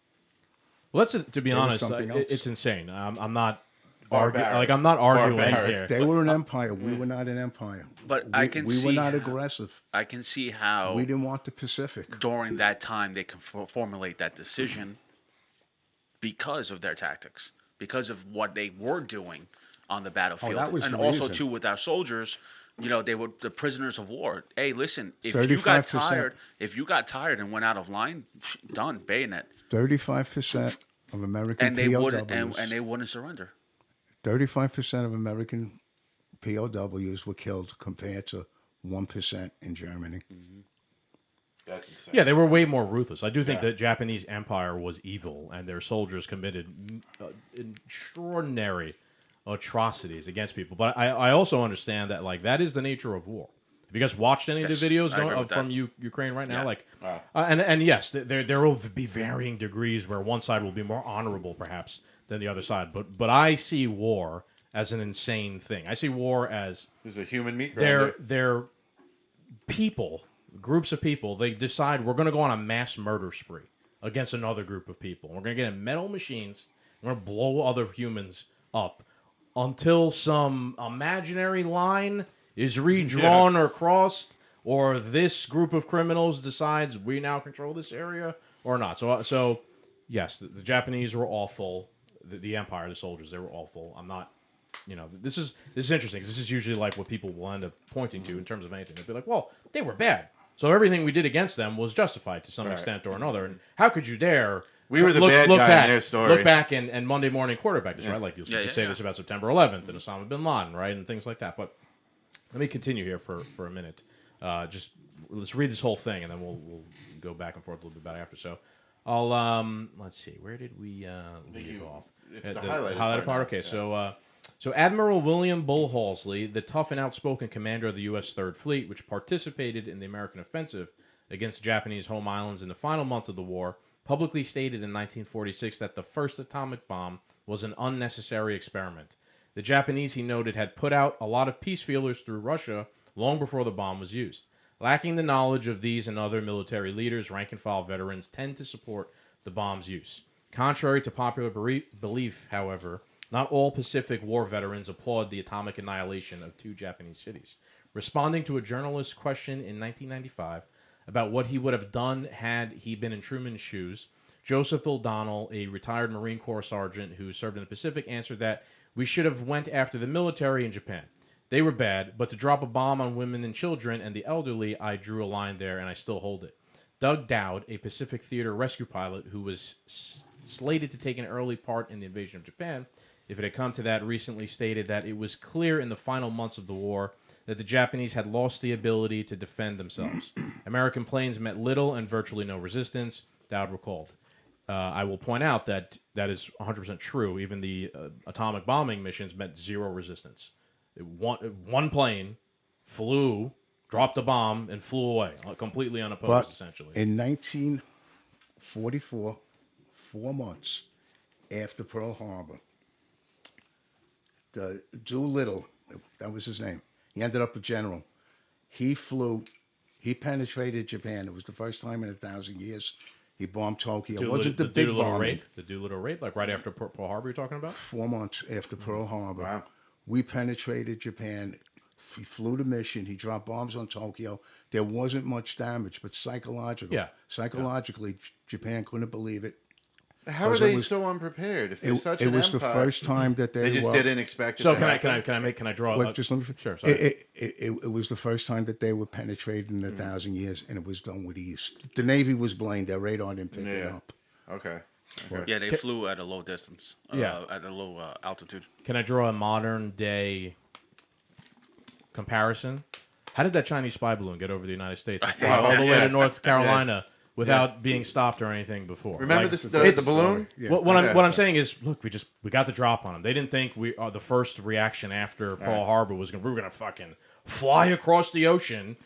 Well, to be There was honest, something else. it's insane. I'm not Barbaric. I'm not arguing Barbaric. here. They were an empire. We were not an empire. But we, I can we see were not how- aggressive. I can see how We didn't want the Pacific. during that time they can formulate that decision because of their tactics, because of what they were doing on the battlefield, that was and the also reason. too with our soldiers. They were the prisoners of war. Hey, listen, if you got 35%. tired and went out of line, done, bayonet, 35% of American and they POWs. wouldn't and they wouldn't surrender. 35% of American POWs were killed compared to 1% in Germany. That's insane. Yeah, they were way more ruthless. I do think Yeah. the Japanese Empire was evil, and their soldiers committed extraordinary atrocities against people. But I also understand that that is the nature of war. Have you guys watched any of Yes, the videos I agree with from that. Ukraine right now? Yeah. And yes, there will be varying degrees where one side will be more honorable, perhaps, than the other side. But I see war as an insane thing. I see war as There's a human meat grinder. they're people groups of people, they decide we're going to go on a mass murder spree against another group of people. We're going to get in metal machines. We're going to blow other humans up until some imaginary line is redrawn or crossed, or this group of criminals decides we now control this area or not. So yes, the Japanese were awful. The Empire, the soldiers, they were awful. I'm not, this is interesting because this is usually like what people will end up pointing to in terms of anything. They'll be like, well, they were bad. So everything we did against them was justified to some extent or another. And how could you dare? We were the bad guy in their story. Look back and Monday morning quarterback this, right? Like you could say this about September 11th and Osama bin Laden, right? And things like that. But let me continue here for a minute. Just let's read this whole thing and then we'll go back and forth a little bit about it after. So I'll let's see, where did we leave off? It's the highlighted part. Okay, so Admiral William Bull Halsey, the tough and outspoken commander of the U.S. Third Fleet, which participated in the American offensive against the Japanese home islands in the final months of the war, publicly stated in 1946 that the first atomic bomb was an unnecessary experiment. The Japanese, he noted, had put out a lot of peace feelers through Russia long before the bomb was used. Lacking the knowledge of these and other military leaders, rank-and-file veterans tend to support the bomb's use. Contrary to popular belief, however, not all Pacific War veterans applaud the atomic annihilation of 2 Japanese cities. Responding to a journalist's question in 1995 about what he would have done had he been in Truman's shoes, Joseph O'Donnell, a retired Marine Corps sergeant who served in the Pacific, answered that we should have went after the military in Japan. They were bad, but to drop a bomb on women and children and the elderly, I drew a line there, and I still hold it. Doug Dowd, a Pacific Theater rescue pilot who was slated to take an early part in the invasion of Japan, if it had come to that, recently stated that it was clear in the final months of the war that the Japanese had lost the ability to defend themselves. American planes met little and virtually no resistance, Dowd recalled. I will point out that that is 100% true. Even the atomic bombing missions met zero resistance. One plane flew, dropped a bomb, and flew away, completely unopposed, essentially. In 1944, 4 months after Pearl Harbor, the Doolittle, that was his name, he ended up a general. He penetrated Japan. It was the first time in 1,000 years. He bombed Tokyo. It wasn't the big bombing. The Doolittle raid, like right after Pearl Harbor you're talking about? 4 months after Pearl Harbor. Wow. We penetrated Japan. He flew the mission. He dropped bombs on Tokyo. There wasn't much damage, but psychologically, Japan couldn't believe it. How are they so unprepared? If they're such an empire, it was the first time that they just didn't expect it. So to can I draw? Just let me. Sure. Sorry. It was the first time that they were penetrated in 1,000 years, and it was done with ease. The Navy was blamed. Their radar didn't pick it up. Okay. Yeah, they flew at a low distance. At a low altitude. Can I draw a modern day comparison? How did that Chinese spy balloon get over the United States and fly all the way to North Carolina without being stopped or anything before? Remember the balloon? Yeah. What I'm saying is, look, we got the drop on them. They didn't think the first reaction after Pearl Harbor was we were gonna fucking fly across the ocean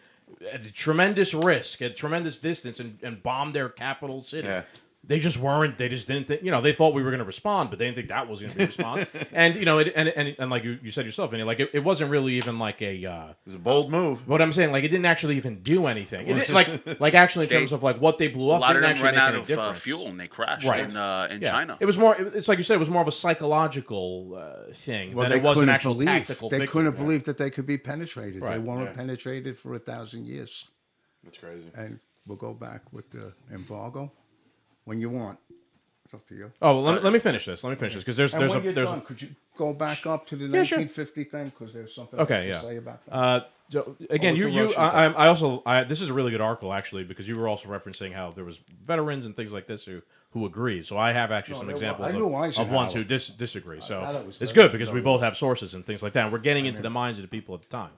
at tremendous risk, at tremendous distance, and bomb their capital city. Yeah. They just weren't. They just didn't think. They thought we were going to respond, but they didn't think that was going to be a response. And and like you said yourself, Vinny, like it wasn't really even like a. It was a bold move. What I'm saying, like it didn't actually even do anything. It like actually in terms of like what they blew up, didn't actually make any difference. A lot of them ran out of fuel and they crashed in China. It was more. It's like you said. It was more of a psychological thing than it was an actual tactical. They couldn't believe that they could be penetrated. Right. They weren't penetrated for 1,000 years. That's crazy. And we'll go back with the embargo when you want. It's up to you. Oh, well, let me finish this. Because there's done, could you go back up to the 1950 thing? Because there's something to say about that. So again, this is a really good article actually, because you were also referencing how there was veterans and things like this who agreed. So I have actually some examples of ones who disagree. So it's good because we both have sources and things like that. And we're getting into the minds of the people at the time.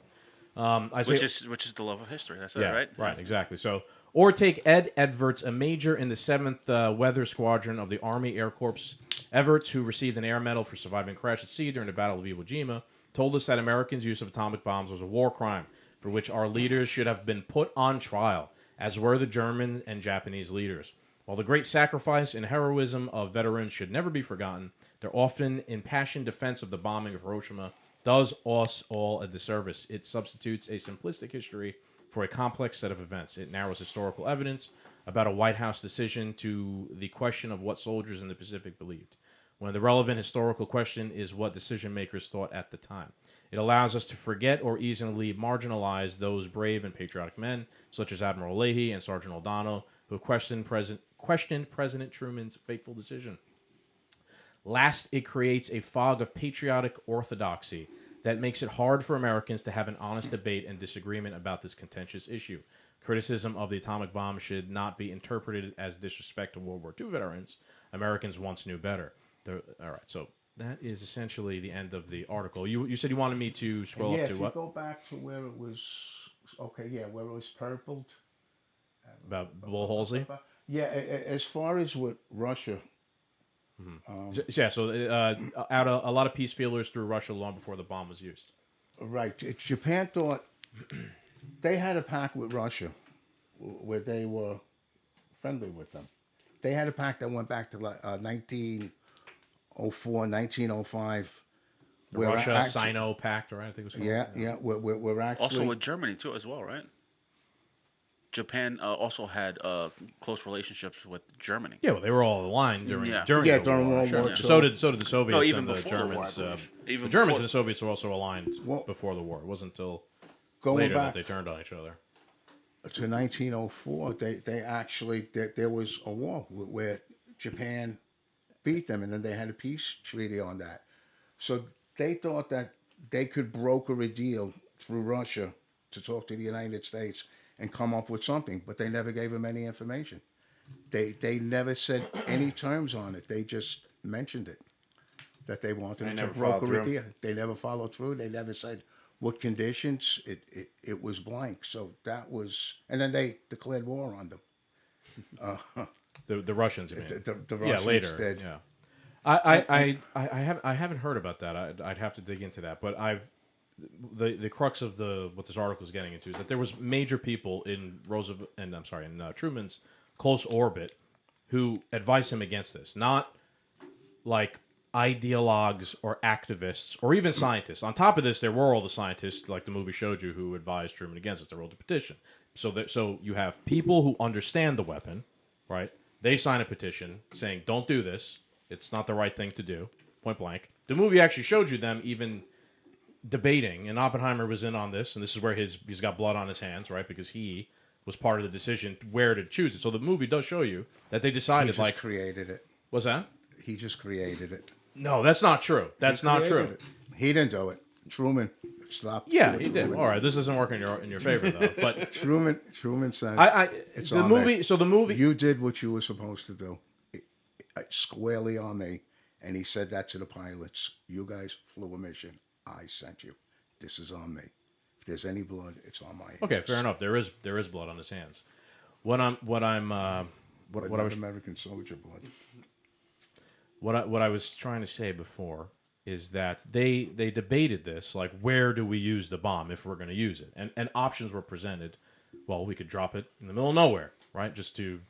Which is the love of history. That's it, right? Right, exactly. So, or take Ed Edwards, a major in the 7th Weather Squadron of the Army Air Corps. Edwards, who received an Air Medal for surviving a crash at sea during the Battle of Iwo Jima, told us that Americans' use of atomic bombs was a war crime for which our leaders should have been put on trial, as were the German and Japanese leaders. While the great sacrifice and heroism of veterans should never be forgotten, their often impassioned defense of the bombing of Hiroshima does us all a disservice. It substitutes a simplistic history for a complex set of events. It narrows historical evidence about a White House decision to the question of what soldiers in the Pacific believed, when the relevant historical question is what decision makers thought at the time. It allows us to forget or easily marginalize those brave and patriotic men, such as Admiral Leahy and Sergeant O'Donnell, who questioned President Truman's fateful decision. Last, it creates a fog of patriotic orthodoxy that makes it hard for Americans to have an honest debate and disagreement about this contentious issue. Criticism of the atomic bomb should not be interpreted as disrespect to World War II veterans. Americans once knew better. All right, so that is essentially the end of the article. You said you wanted me to scroll up to if what? you go back to where it was, where it was purpled. About Bull Halsey? Yeah, as far as with Russia. So out a lot of peace feelers through Russia long before the bomb was used. Right. Japan thought they had a pact with Russia where they were friendly with them. They had a pact that went back to 1904, 1905. The Russia-Sino Pact, right? I think it was called. Yeah. We're actually... Also with Germany, too, as well, right? Japan also had close relationships with Germany. Yeah, well, they were all aligned during the war. during World War II. So did the Soviets No, even and the before the war, Germans. I believe. Even The Germans before- and the Soviets were also aligned Well, before the war. It wasn't until going later back that they turned on each other. to 1904, they actually, there was a war where Japan beat them, and then they had a peace treaty on that. So they thought that they could broker a deal through Russia to talk to the United States and come up with something, but they never gave them any information. They never said any terms on it. They just mentioned it, that they wanted to never followed broker a through. deal. They never followed through. They never said what conditions. It was blank. So that was, and then they declared war on them. The Russians, you mean? The Russians later. did. Yeah. I haven't heard about that. I'd have to dig into that. But the crux of what this article is getting into is that there was major people in Truman's close orbit who advised him against this. Not like ideologues or activists or even scientists. On top of this, there were all the scientists, like the movie showed you, who advised Truman against this. They wrote the petition. So you have people who understand the weapon, right? They sign a petition saying, "Don't do this. It's not the right thing to do." Point blank. The movie actually showed you them even debating, and Oppenheimer was in on this, and this is where he's got blood on his hands, right? Because he was part of the decision where to choose it. So the movie does show you that they decided, He just created it. What's that? He just created it. No, that's not true. That's not true. Created it. He didn't do it. Truman stopped. Yeah, doing he did. Truman. All right, this doesn't work in your favor though. But Truman said, it's the on movie. me. So the movie. You did what you were supposed to do, squarely on me. And he said that to the pilots. You guys flew a mission. I sent you. This is on me. If there's any blood, it's on my hands. Okay, fair enough. There is blood on his hands. What I was American soldier blood. what I was trying to say before is that they debated this, like, where do we use the bomb if we're going to use it, and options were presented. Well, we could drop it in the middle of nowhere, right? Just to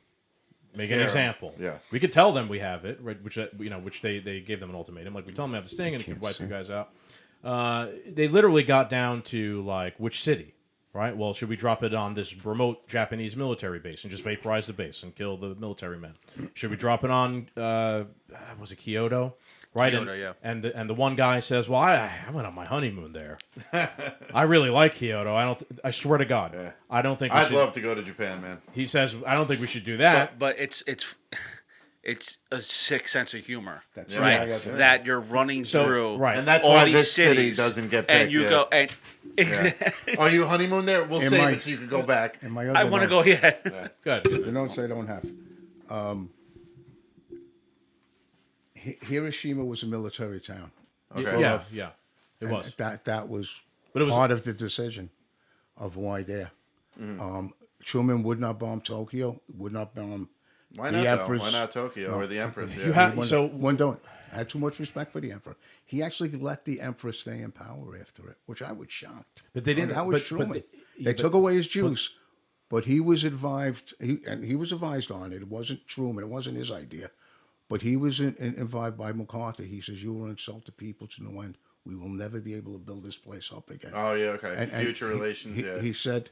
make an Scare 'em. example. Yeah. We could tell them we have it, right? Which they gave them an ultimatum. Like, we tell them we have this thing and it could wipe you guys out. They literally got down to, like, which city, right? Well, should we drop it on this remote Japanese military base and just vaporize the base and kill the military men? Should we drop it on, was it Kyoto? Right? Kyoto, yeah. And the one guy says, well, I went on my honeymoon there. I really like Kyoto. I swear to God, Yeah. I don't think we I'd should. love to go to Japan, man. He says, I don't think we should do that. But it's a sick sense of humor, That's right? right. That you're running through, right. And that's all why these this city cities, doesn't get picked. and you yeah. go and Yeah. Oh, you honeymoon there? We'll In save my- it so you can go back. And my other I want to go notes- here. Good. The notes I don't have. Hiroshima was a military town. Okay. Yeah, it And was. That was But it was- part of the decision of why there. Truman would not bomb Tokyo. Would not bomb Why the not? Though? Empress. Why not Tokyo or the Empress? Yeah. You have One don't had too much respect for the emperor. He actually let the emperor stay in power after it, which I was shocked. But they didn't- That was but Truman. they- They took away his juice, but he was advised. He was advised on it. It wasn't Truman. It wasn't his idea, but he was advised by MacArthur. He says, "You will insult the people to no end. We will never be able to build this place up again." Oh yeah. Okay. And Future relations. He, yeah. he said,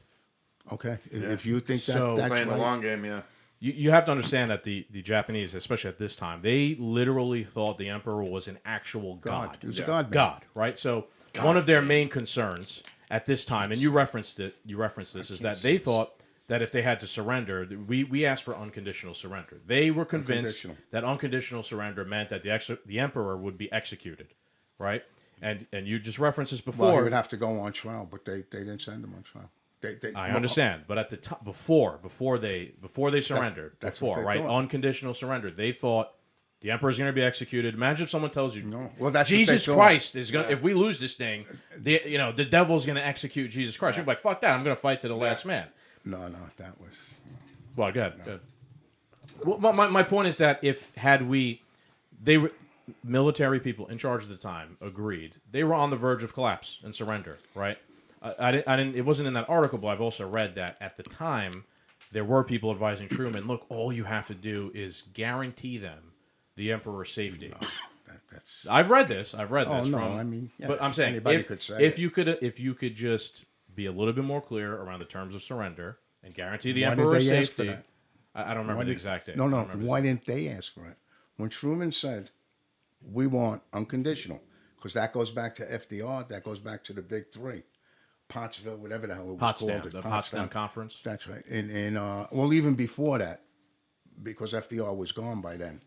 Okay, if you think So- that's Playing the right, long game, yeah. You have to understand that the Japanese, especially at this time, they literally thought the emperor was an actual god. He was a Yeah. god man. God, right? So one of their main concerns at this time, and you referenced this, is that they thought that if they had to surrender, we asked for unconditional surrender. They were convinced Unconditional. that unconditional surrender meant that the emperor would be executed, right? And you just referenced this before. Well, he would have to go on trial, but they didn't send him on trial. I understand, but at the time before they surrendered, that's what they right, thought. unconditional surrender, they thought the emperor's going to be executed. Imagine if someone tells you, No. Well, that's what Jesus they thought. Christ is going. to If we lose this thing, the devil's going to execute Jesus Christ. You're like, fuck that. I'm going to fight to the last man. No, that was. Well, go ahead. Go ahead. Well, my point is that they were military people in charge at the time agreed, they were on the verge of collapse and surrender, right? I didn't. It wasn't in that article, but I've also read that at the time there were people advising Truman, look, all you have to do is guarantee them the emperor's safety. No, that's. I've read this. Oh From, no, I mean, yeah, but I'm saying anybody could say if it. you could just be a little bit more clear around the terms of surrender and guarantee the Why did emperor's they ask for safety. that? I don't remember the exact date. No. I don't remember Why didn't they ask for it? When Truman said, "We want unconditional," because that goes back to FDR. That goes back to the Big Three, Pottsville, whatever the hell it was Potsdam, called. the Potsdam Conference. That's right. And well, even before that, because FDR was gone by then.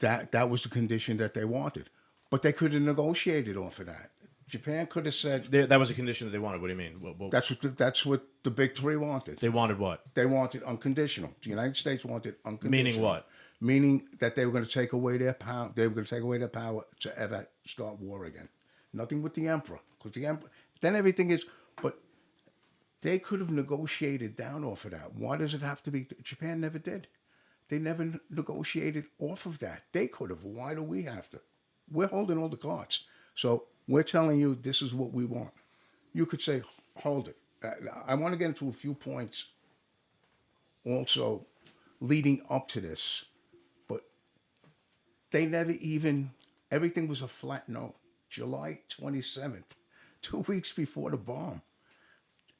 That was the condition that they wanted, but they could have negotiated off of that. Japan could have said That was a condition that they wanted. What do you mean? that's what the Big Three wanted. They wanted what? They wanted unconditional. The United States wanted unconditional. Meaning what? Meaning that they were going to take away their power. They were going to take away their power to ever start war again. Nothing with the emperor, because the emperor. Then everything is. But they could have negotiated down off of that. Why does it have to be? Japan never did. They never negotiated off of that. They could have. Why do we have to? We're holding all the cards. So we're telling you this is what we want. You could say, hold it. I want to get into a few points also leading up to this. But they never even, everything was a flat no. July 27th, 2 weeks before the bomb.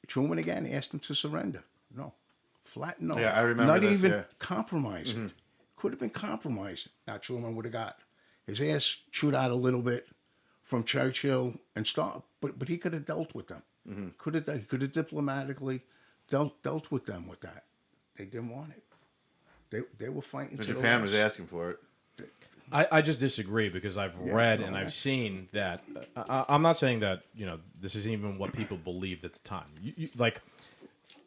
Truman again asked them to surrender. No. Flat no. Yeah, I remember Not this, even yeah. compromised. Could have been compromised. Now Truman would have got his ass chewed out a little bit from Churchill and stuff, but he could have dealt with them. He could have diplomatically dealt with them with that. They didn't want it. They were fighting. But to the Japan was last. asking for it. I just disagree because I've read and I've seen that. I'm not saying that this isn't even what people believed at the time.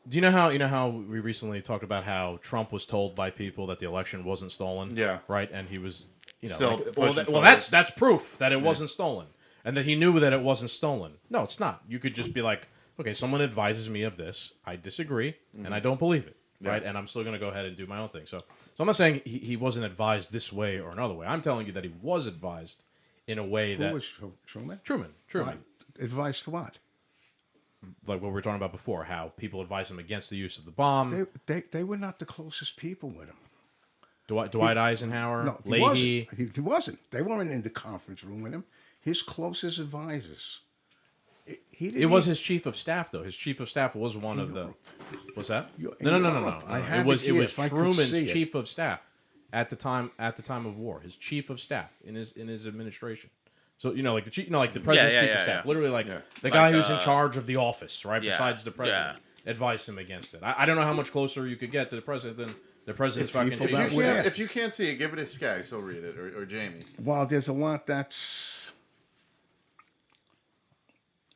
Do you know how we recently talked about how Trump was told by people that the election wasn't stolen? Yeah. Right, and he was Still pushing well, forward. that's proof that it wasn't stolen, and that he knew that it wasn't stolen. No, it's not. You could just be like, okay, someone advises me of this, I disagree, and I don't believe it. Right, and I'm still going to go ahead and do my own thing. So I'm not saying he wasn't advised this way or another way. I'm telling you that he was advised in a way that Who was Truman? Truman, Advice to what? like what we were talking about before, how people advised him against the use of the bomb. They were not the closest people with him. Dwight Eisenhower, No, he Leahy. wasn't. He wasn't. They weren't in the conference room with him. His closest advisors. It was his chief of staff, though. His chief of staff was one of the. What's that? No. I It have was it here was if I could Truman's see it. chief of staff at the time of war. His chief of staff in his administration. So like the chief, like the president's chief of staff, literally like the guy who's in charge of the office, right? Besides the president, advised him against it. I don't know how much closer you could get to the president than the president's fucking people chief. that of would staff. ask. If you can't see it, give it a Skaggs. He'll read it, or Jamie. Well, there's a lot that's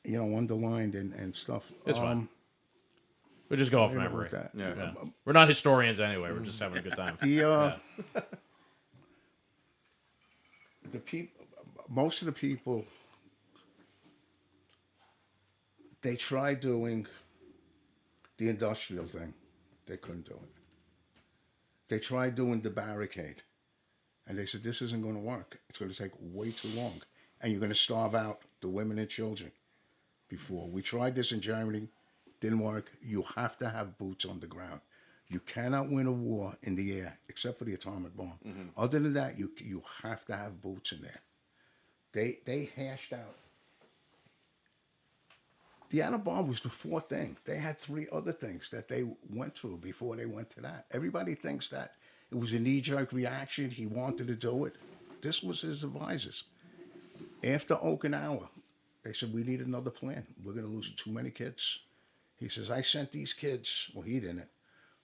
underlined and stuff. It's fine. We just go off memory. That. Yeah. We're not historians anyway. We're just having a good time. The people, most of the people, they tried doing the industrial thing. They couldn't do it. They tried doing the barricade. And they said, this isn't going to work. It's going to take way too long. And you're going to starve out the women and children. Before we tried this in Germany, didn't work. You have to have boots on the ground. You cannot win a war in the air, except for the atomic bomb. Other than that, you have to have boots in there. They hashed out The atom bomb was the fourth thing. They had 3 other things that they went through before they went to that. Everybody thinks that it was a knee-jerk reaction. He wanted to do it. This was his advisors. After Okinawa, they said, we need another plan. We're going to lose too many kids. He says, I sent these kids. Well, he didn't.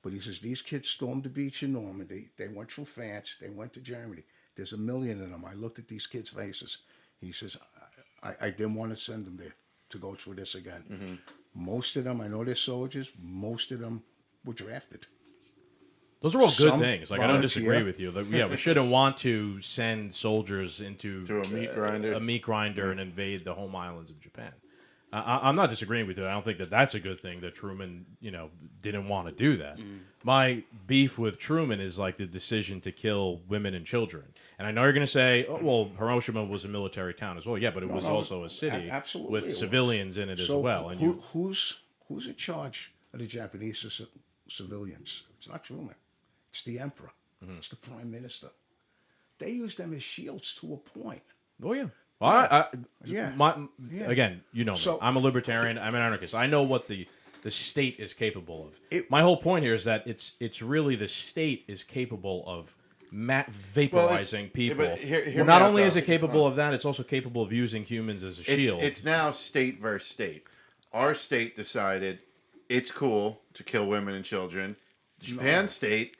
But he says, these kids stormed the beach in Normandy. They went through France. They went to Germany. There's 1 million of them. I looked at these kids' faces. He says, I didn't want to send them there to go through this again. Mm-hmm. Most of them, I know they're soldiers. Most of them were drafted. Those are all good things. Like, I don't disagree with you. Like, yeah, we shouldn't want to send soldiers into a meat grinder and invade the home islands of Japan. I'm not disagreeing with you. I don't think that that's a good thing that Truman, didn't want to do that. My beef with Truman is like the decision to kill women and children. And I know you're going to say, oh, well, Hiroshima was a military town as well. Yeah, but it was also a city with civilians in it as well. And who's in charge of the Japanese civilians? It's not Truman. It's the emperor. Mm-hmm. It's the prime minister. They use them as shields to a point. Oh, yeah. Well, again, you know me. I'm a libertarian. I'm an anarchist. I know what the state is capable of. My whole point here is that it's really the state is capable of vaporizing people. Well, not only is it capable of that, it's also capable of using humans as a shield. It's now state versus state. Our state decided it's cool to kill women and children. Japan state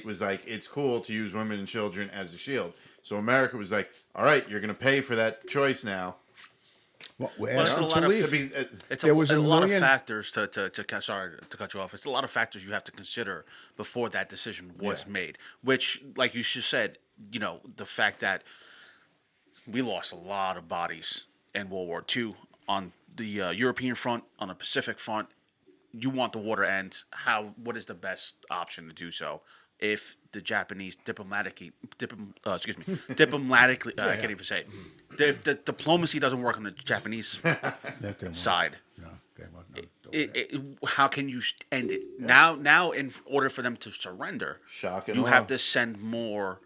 was like, it's cool to use women and children as a shield. So America was like, all right, you're going to pay for that choice now. Well, it's a lot of factors to cut you off. It's a lot of factors you have to consider before that decision was made. Which, like you just said, the fact that we lost a lot of bodies in World War II on the European front, on the Pacific front. You want the war to end. What is the best option to do so? If the Japanese diplomatically, I can't even say it. If the diplomacy doesn't work on the Japanese side, how can you end it? Yeah. Now, in order for them to surrender, you have to send more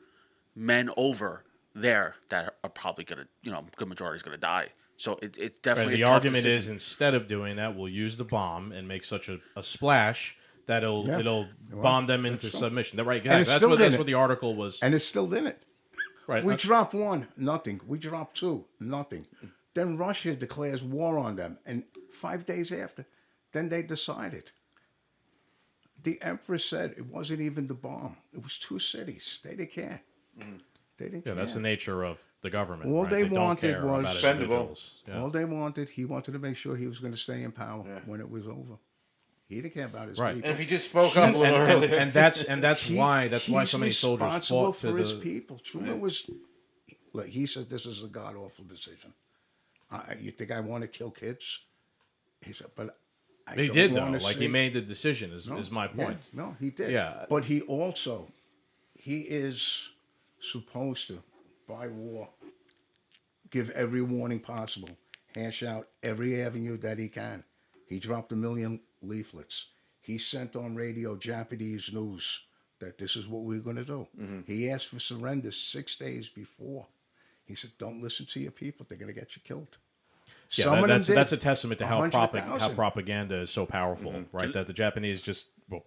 men over there that are probably going to, good majority is going to die. So it's definitely the argument is, instead of doing that, we'll use the bomb and make such a splash that it'll bomb them into submission. Right? That's what the article was. And it's still in it. Right. We drop 1, nothing. We drop 2, nothing. Then Russia declares war on them, and 5 days after, then they decided. The emperor said it wasn't even the bomb; it was 2 cities. They didn't care. They didn't care. That's the nature of the government. All they wanted was spendable. Yeah. All they wanted, he wanted to make sure he was going to stay in power when it was over. He didn't care about his people. And if he just spoke up a little earlier, and that's why so many soldiers fought for his people. Truman was, like he said, this is a god awful decision. You think I want to kill kids? He said, but he did though. Like he made the decision. Is my point? Yeah, no, he did. Yeah, but he is supposed to, by war, give every warning possible, hash out every avenue that he can. He dropped 1 million leaflets. He sent on radio Japanese news that this is what we're going to do. Mm-hmm. He asked for surrender 6 days before. He said, don't listen to your people. They're going to get you killed. Yeah, that's a testament to how propaganda is so powerful, right? That the Japanese just, but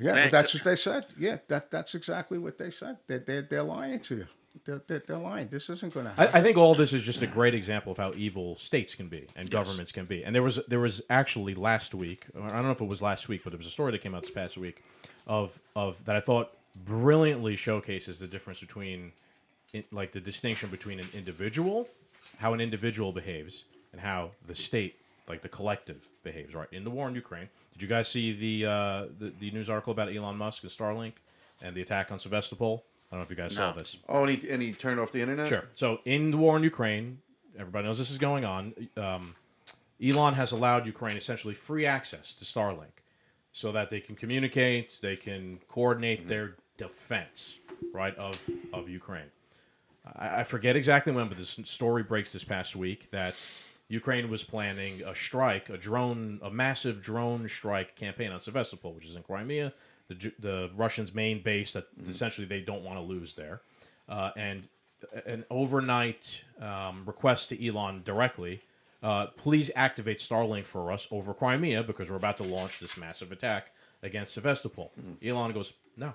that's what they said. Yeah, that's exactly what they said. They're lying to you. They're lying. This isn't going to happen. I think all this is just a great example of how evil states can be and governments can be. And there was actually last week, I don't know if it was last week, but there was a story that came out this past week of that I thought brilliantly showcases the difference between, like the distinction between an individual, how an individual behaves, and how the state, like the collective, behaves. Right in the war in Ukraine. Did you guys see the news article about Elon Musk and Starlink and the attack on Sevastopol? I don't know if you guys saw this. Oh, and he turned off the internet? Sure. So in the war in Ukraine, everybody knows this is going on. Elon has allowed Ukraine essentially free access to Starlink so that they can communicate, they can coordinate their defense, right, of Ukraine. I forget exactly when, but this story breaks this past week that Ukraine was planning a strike, a massive drone strike campaign on Sevastopol, which is in Crimea, the Russians' main base that essentially they don't want to lose there. And an overnight request to Elon directly please activate Starlink for us over Crimea because we're about to launch this massive attack against Sevastopol. Elon goes, no,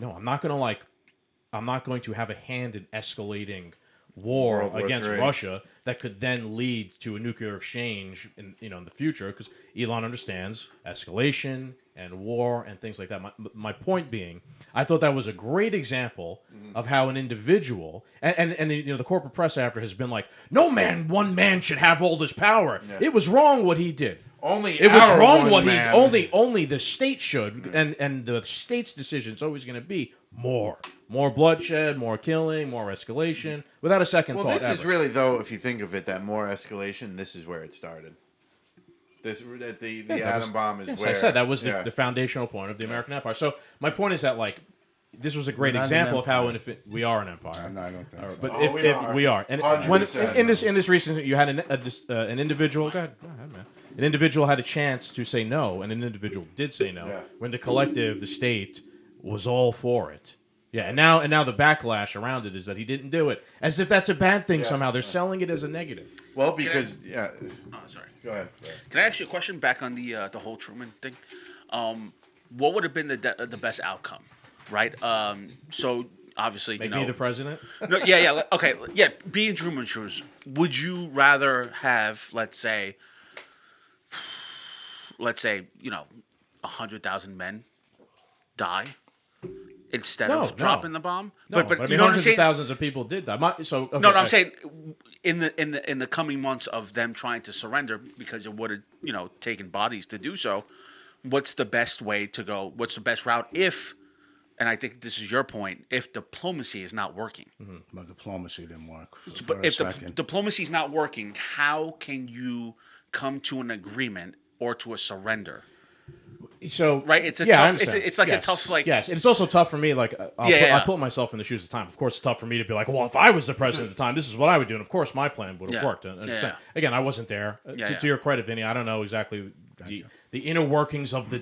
I'm not going to have a hand in escalating war World War against III. Russia that could then lead to a nuclear exchange in the future, because Elon understands escalation and war and things like that. My point being, I thought that was a great example of how an individual and the corporate press after has been like, one man should have all this power. Yeah. It was wrong what he did. Only It was our wrong one what man. he only the state should, and the state's decision is always going to be more bloodshed, more killing, more escalation, without a second Well, thought. this is ever. really, though, if you think of it, that more escalation. This is where it started. The atom bomb is Yes, where I said that was yeah. the foundational point of the American empire. So my point is that this was a great We're not an example of how empire. we are an empire. No, I don't think so. But Oh, if we are, and when 100%. in this recent, you had an individual. Go ahead, man. An individual had a chance to say no, and an individual did say no. Yeah. When the collective, the state, was all for it. Yeah, and now the backlash around it is that he didn't do it, as if that's a bad thing somehow. They're selling it as a negative. Well, because Oh, sorry. Go ahead. Can I ask you a question back on the whole Truman thing? What would have been the best outcome, right? So obviously, Make me the president. No, yeah, okay, yeah. Being Truman's shoes, would you rather have, let's say, 100,000 men die instead No, of dropping the bomb? No, but I mean, you know what I'm hundreds of saying? thousands of people did die. Okay, No, I'm saying in the coming months of them trying to surrender, because it would have taken bodies to do so. What's the best way to go? What's the best route if? And I think this is your point. If diplomacy is not working, My diplomacy didn't work. but if the diplomacy is not working, how can you come to an agreement or to a surrender? So Right, it's a I tough. understand. It's like Yes, a tough like. yes, and it's also tough for me. I put myself in the shoes of the time. Of course, it's tough for me to be like, well, if I was the president at the time, this is what I would do. And of course, my plan would have Yeah. worked. And Yeah. again, I wasn't there. To your credit, Vinny, I don't know exactly the inner workings of the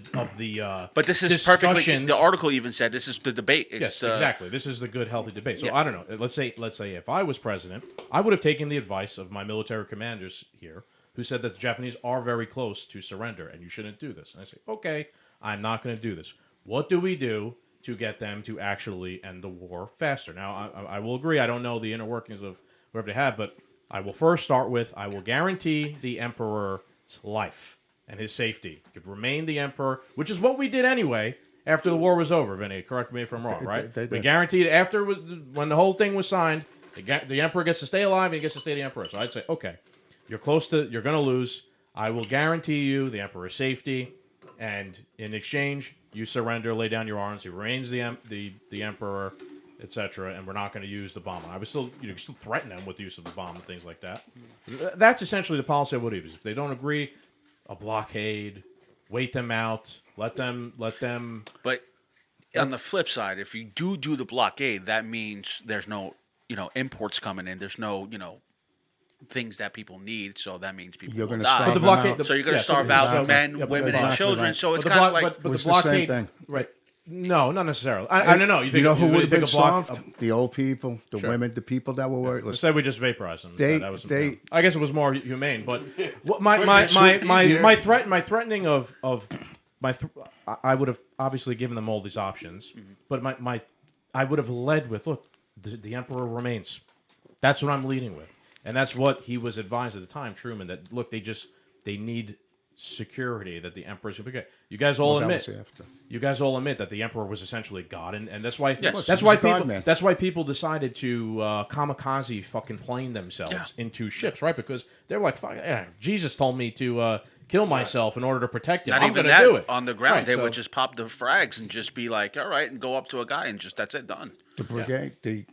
But this is perfectly. discussions. The article even said this is the debate. It's, Yes, exactly. This is the good, healthy debate. So Yeah. I don't know. Let's say if I was president, I would have taken the advice of my military commanders here, who said that the Japanese are very close to surrender, and you shouldn't do this. And I say, okay, I'm not going to do this. What do we do to get them to actually end the war faster? Now, I will agree. I don't know the inner workings of whatever they have, but I will first start with I will guarantee the emperor's life and his safety. He could remain the emperor, which is what we did anyway after the war was over, Vinny. Correct me if I'm wrong, right? they We did. guaranteed when the whole thing was signed, the emperor gets to stay alive and he gets to stay the emperor. So I'd say, okay, you're going to lose. I will guarantee you the emperor's safety, and in exchange, you surrender, lay down your arms. He remains the emperor, etc. And we're not going to use the bomb. I would still still threaten them with the use of the bomb and things like that. That's essentially the policy I would use. If they don't agree, a blockade, wait them out, let them. But on the flip side, if you do the blockade, that means there's no imports coming in. There's no things that people need. So that means people You're will gonna die. starve But the them blockade, out. So you're going to yeah, starve so- out so- men, yeah, but women, and exactly children. right. So it's But kind of like but the was the same blockade, thing. right? No, not necessarily. I don't know. You know who would have been block? starved? The old people, the Sure. women, the people that were worried. Instead, we just vaporized them. They- That was, they- I guess it was more humane. But what Easier. my threatening of I would have obviously given them all these options, but I would have led with, look, the emperor remains. That's what I'm leading with, and that's what he was advised at the time, Truman. That look, they need security, that the emperor's going to be. You guys all That admit. was after. You guys all admit that the emperor was essentially God, and that's why Yes. that's He why was a god people man. that's why people decided to kamikaze fucking plane themselves Yeah. into ships, right? Because they're like, fuck, Jesus told me to kill myself in order to protect him. not I'm even going to that do it on the ground. Right, They so- would just pop the frags and just be like, all right, and go up to a guy and just that's it, done. The brigade, the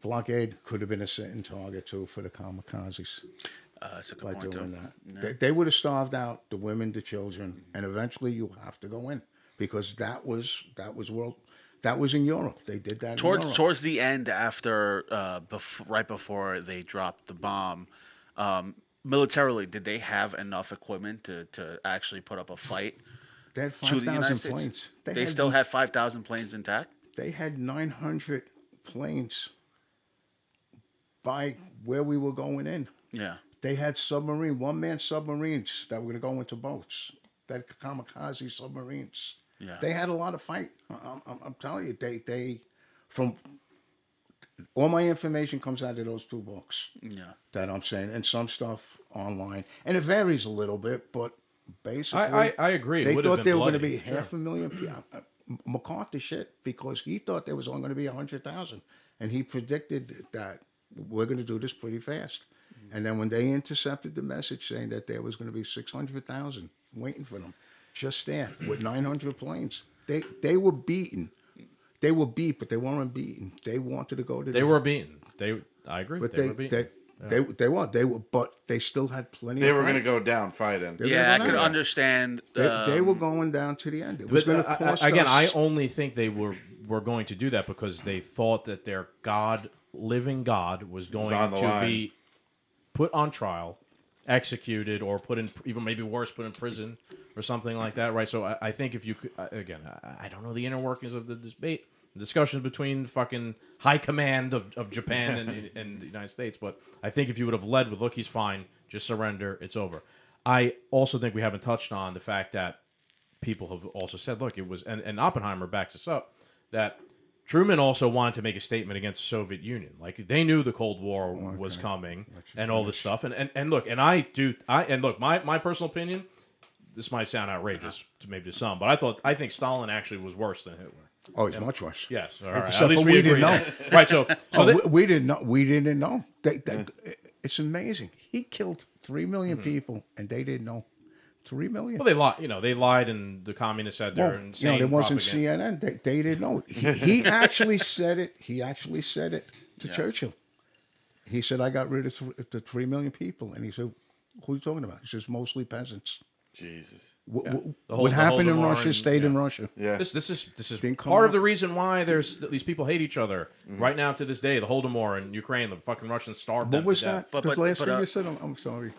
blockade could have been a sitting target too for the kamikazes That's a good by point doing too. that. They would have starved out the women, the children, and eventually you have to go in because that was in Europe. They did that in Europe. Towards the end, after right before they dropped the bomb, militarily, did they have enough equipment to actually put up a fight They had to the United 5,000 States? planes. They still had 5,000 planes intact. They had 900 planes by where we were going in. Yeah. They had one-man submarines that were going to go into boats. That kamikaze submarines. Yeah. They had a lot of fight. I'm telling you, they from all my information comes out of those 2 books. Yeah. That I'm saying, and some stuff online, and it varies a little bit, but basically, I agree. It They would have thought been they were going to bloody, be sure. 500,000 people. McCarthy shit, because he thought there was only going to be 100,000, and he predicted that we're going to do this pretty fast. And then when they intercepted the message saying that there was going to be 600,000 waiting for them, just there with 900 planes, they were beaten. They were beat, but they weren't beaten. They wanted to go to. They were beaten. I agree. but they were beaten. they were, but they still had plenty. They of were fight. going to go down fighting. Yeah, I gonna could go down. understand. They were going down to the end. It was going to cost again, us. I only think they were going to do that because they thought that their living God was going on the to line. be put on trial, executed, or put in, even maybe worse, put in prison or something like that, right? So I think if you could, again, I don't know the inner workings of the debate, discussions between fucking high command of Japan and the United States, but I think if you would have led with, look, he's fine, just surrender, it's over. I also think we haven't touched on the fact that people have also said, look, it was, and Oppenheimer backs us up, that Truman also wanted to make a statement against the Soviet Union. Like, they knew the Cold War was coming and all this stuff. And look, my personal opinion, this might sound outrageous to maybe to some, but I think Stalin actually was worse than Hitler. Oh, he's much worse. Yes, all right. Except At least for we didn't agree. know. Right, so We didn't know. We didn't know. It's amazing. He killed 3 million people, and they didn't know. 3 million. well, they lied. They lied, and the communists said they're insane. there wasn't propaganda. CNN. They didn't know. He actually said it. He actually said it to Churchill. He said, "I got rid of the 3 million people," and he said, "Who are you talking about?" He says, "Mostly peasants." Jesus. What happened in Russia stayed in Russia. Yeah. This is Didn't come part of out. the reason why these people hate each other right now to this day. The Holodomor in Ukraine, the fucking Russians starved them What was to death. that? The last thing you said? I'm sorry.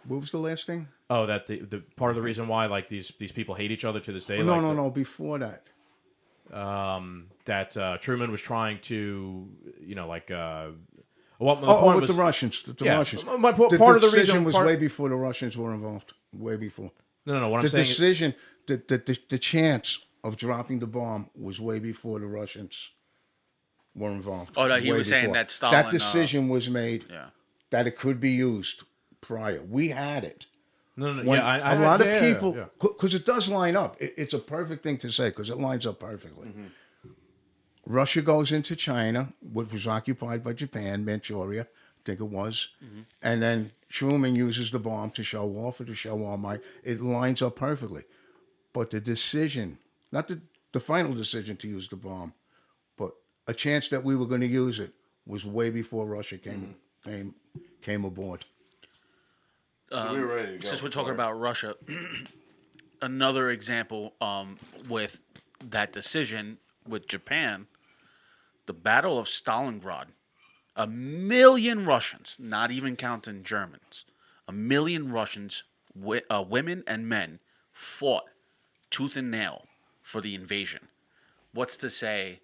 What was the last thing? Oh, that the part of the reason why like these people hate each other to this day. No. Before that. That Truman was trying to, With the Russians. The Russians. Part of the decision reason was way before the Russians were involved. Way before. No. What I'm The saying, decision, the chance of dropping the bomb was way before the Russians were involved. Oh, no, he Way was saying before. that Stalin, That decision was made. yeah. That it could be used prior. We had it. no. When Yeah, a lot of yeah, people, yeah. because it does line up. It's a perfect thing to say because it lines up perfectly. Russia goes into China, which was occupied by Japan, Manchuria, I think it was, and then Truman uses the bomb to show off or to show all might. It lines up perfectly. But the decision, not the final decision to use the bomb, but a chance that we were going to use it was way before Russia came aboard. So we were ready to go. Since we're talking about Russia, another example with that decision with Japan, the Battle of Stalingrad. 1 million Russians, not even counting Germans, 1 million Russians, women and men, fought tooth and nail for the invasion. What's to say,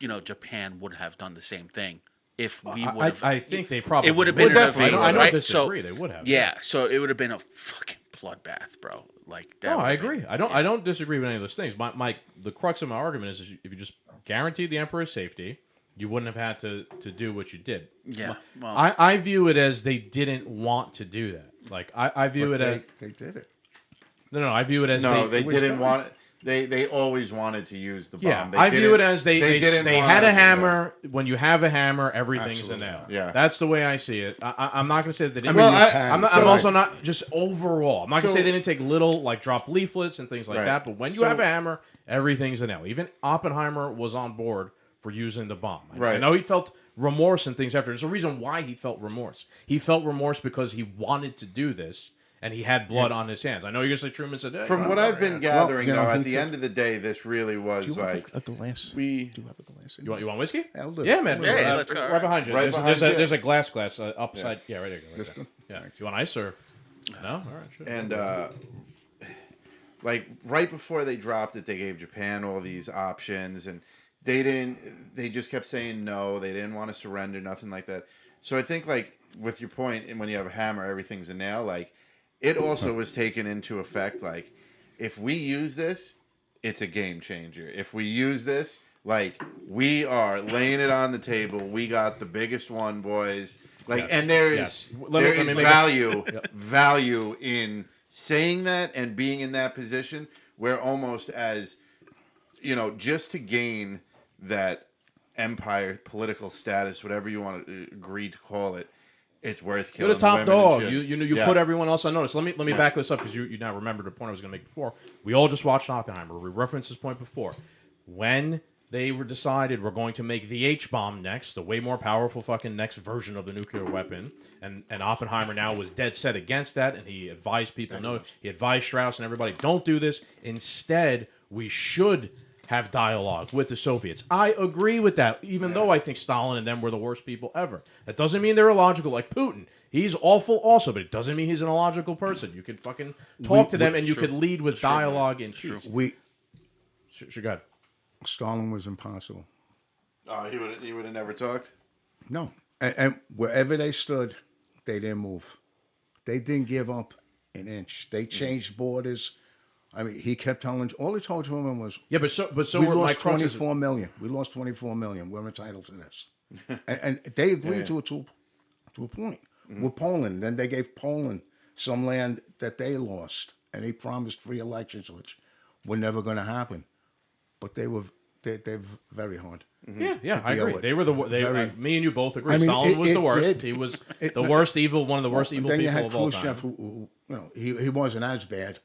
Japan would have done the same thing if we would have. I think they probably It would have been an definitely. invasion, I don't right? disagree. They would have. Yeah, so it would have been a fucking bloodbath, bro. Like that. No, would I have been- agree. I don't disagree with any of those things. The crux of my argument is if you just guaranteed the emperor's safety, you wouldn't have had to do what you did. Yeah. Well, I view it as they didn't want to do that. Like I view it as They did it. no. I view it as they was didn't done. want it. They always wanted to use the bomb. yeah. They I view it didn't- as they didn't had wanna a do that. hammer. When you have a hammer, everything's Absolutely. a nail. Yeah. That's the way I see it. I'm not going to say that they didn't. Well, I'm so- also not just overall. I'm not going to So- say they didn't take little drop leaflets and things like Right. that. But when you So- have a hammer, everything's a nail. Even Oppenheimer was on board for using the bomb. I Right. know he felt remorse and things after. There's a reason why he felt remorse. He felt remorse because he wanted to do this and he had blood on his hands. I know you're going to say Truman said that. From what I've been gathering, Well, though, he at the could- end of the day, this really was Do you have like a glass? we. Do you have a glass? You want whiskey? I'll do it. Yeah, man. Yeah, let's go. Right behind you. Right there's, behind there's, a, you. there's a glass upside. Yeah, right there. Right This there. one? Yeah. You want ice or no? All right. Sure. And like right before they dropped it, they gave Japan all these options, and they didn't. They just kept saying no. They didn't want to surrender, nothing like that. So I think like with your point, and when you have a hammer, everything's a nail. Like, it also was taken into effect. Like, if we use this, it's a game changer. If we use this, like, we are laying it on the table. We got the biggest one, boys. Like, Yes. and there is Yes. Let me make value in saying that and being in that position where almost as, just to gain that empire, political status, whatever you want to agree to call it, it's worth killing. You're the top women and dog. shit. You put everyone else on notice. Let me back this up because you now remember the point I was going to make before. We all just watched Oppenheimer. We referenced this point before. When they were decided we're going to make the H-bomb next, the way more powerful fucking next version of the nuclear weapon, and Oppenheimer now was dead set against that, and he advised people, he advised Strauss and everybody, don't do this. Instead, we should have dialogue with the Soviets. I agree with that, even though I think Stalin and them were the worst people ever. That doesn't mean they're illogical, like Putin. He's awful also, but it doesn't mean he's an illogical person. You could fucking talk to them, and you could lead with dialogue and peace. Sure, go ahead. Stalin was impossible. Oh, he would have never talked? No. And wherever they stood, they didn't move. They didn't give up an inch. They changed borders. I mean, he kept telling, all he told Truman was, Yeah, but so we were my lost crutches. 24 million. We lost 24 million. We're entitled to this. and they agreed to a point. With Poland. Then they gave Poland some land that they lost. And he promised free elections, which were never going to happen. But they're very hard. Yeah, I agree. with. They were me and you both agree. I mean, Stalin was the worst. did. He was the worst evil, one of the worst evil then people you had of all Khrushchev, time. who he wasn't as bad.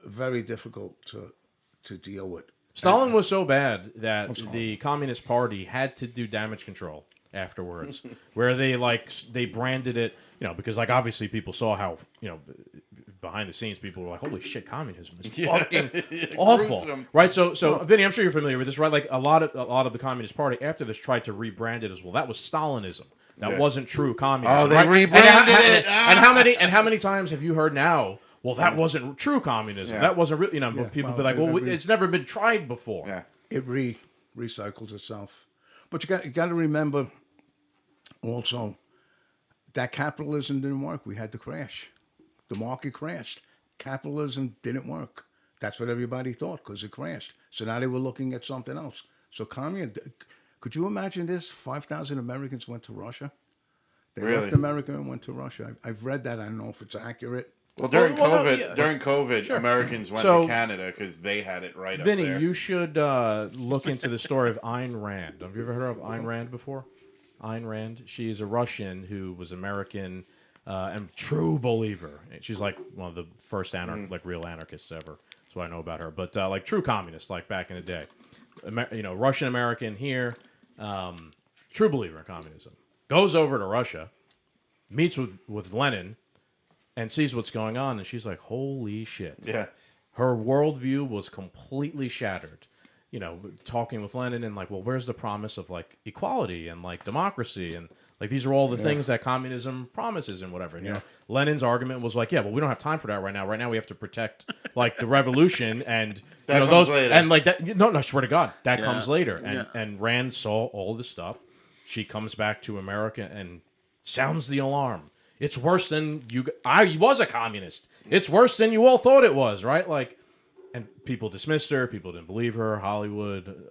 Very difficult to deal with. Stalin was so bad that the Communist Party had to do damage control afterwards, where they branded it, because obviously people saw how, behind the scenes people were like, holy shit, communism is fucking awful, gruesome. right? So Vinny, I'm sure you're familiar with this, right? Like a lot of the Communist Party after this tried to rebrand it as well. That was Stalinism. That wasn't true communism. Oh, they right? rebranded it. And how many times have you heard now? Well, that wasn't true communism. Yeah. That wasn't real. But people be like, well, it's never been tried before. Yeah. It recycles itself. But you got to remember also that capitalism didn't work. We had to crash. The market crashed. Capitalism didn't work. That's what everybody thought because it crashed. So now they were looking at something else. So could you imagine this? 5,000 Americans went to Russia. They left America and went to Russia. I've read that. I don't know if it's accurate. Well, during COVID, Americans went to Canada because they had it right Vinny, up there. you should look into the story of Ayn Rand. Have you ever heard of Ayn Rand before? Ayn Rand. She is a Russian who was American and true believer. She's like one of the first real anarchists ever. That's what I know about her. But like true communist, like back in the day. Russian American here, true believer in communism. Goes over to Russia, meets with Lenin, and sees what's going on, and she's like, holy shit. Yeah. Her worldview was completely shattered. Talking with Lenin and like, well, where's the promise of like equality and like democracy and like these are all the things that communism promises and whatever. And, Lenin's argument was like, yeah, but we don't have time for that right now. Right now we have to protect like the revolution and that comes later. And like that. No, I swear to God, that comes later. And Rand saw all this stuff. She comes back to America and sounds the alarm. It's worse than I was a communist. It's worse than you all thought it was, right? Like, and people dismissed her. People didn't believe her. Hollywood,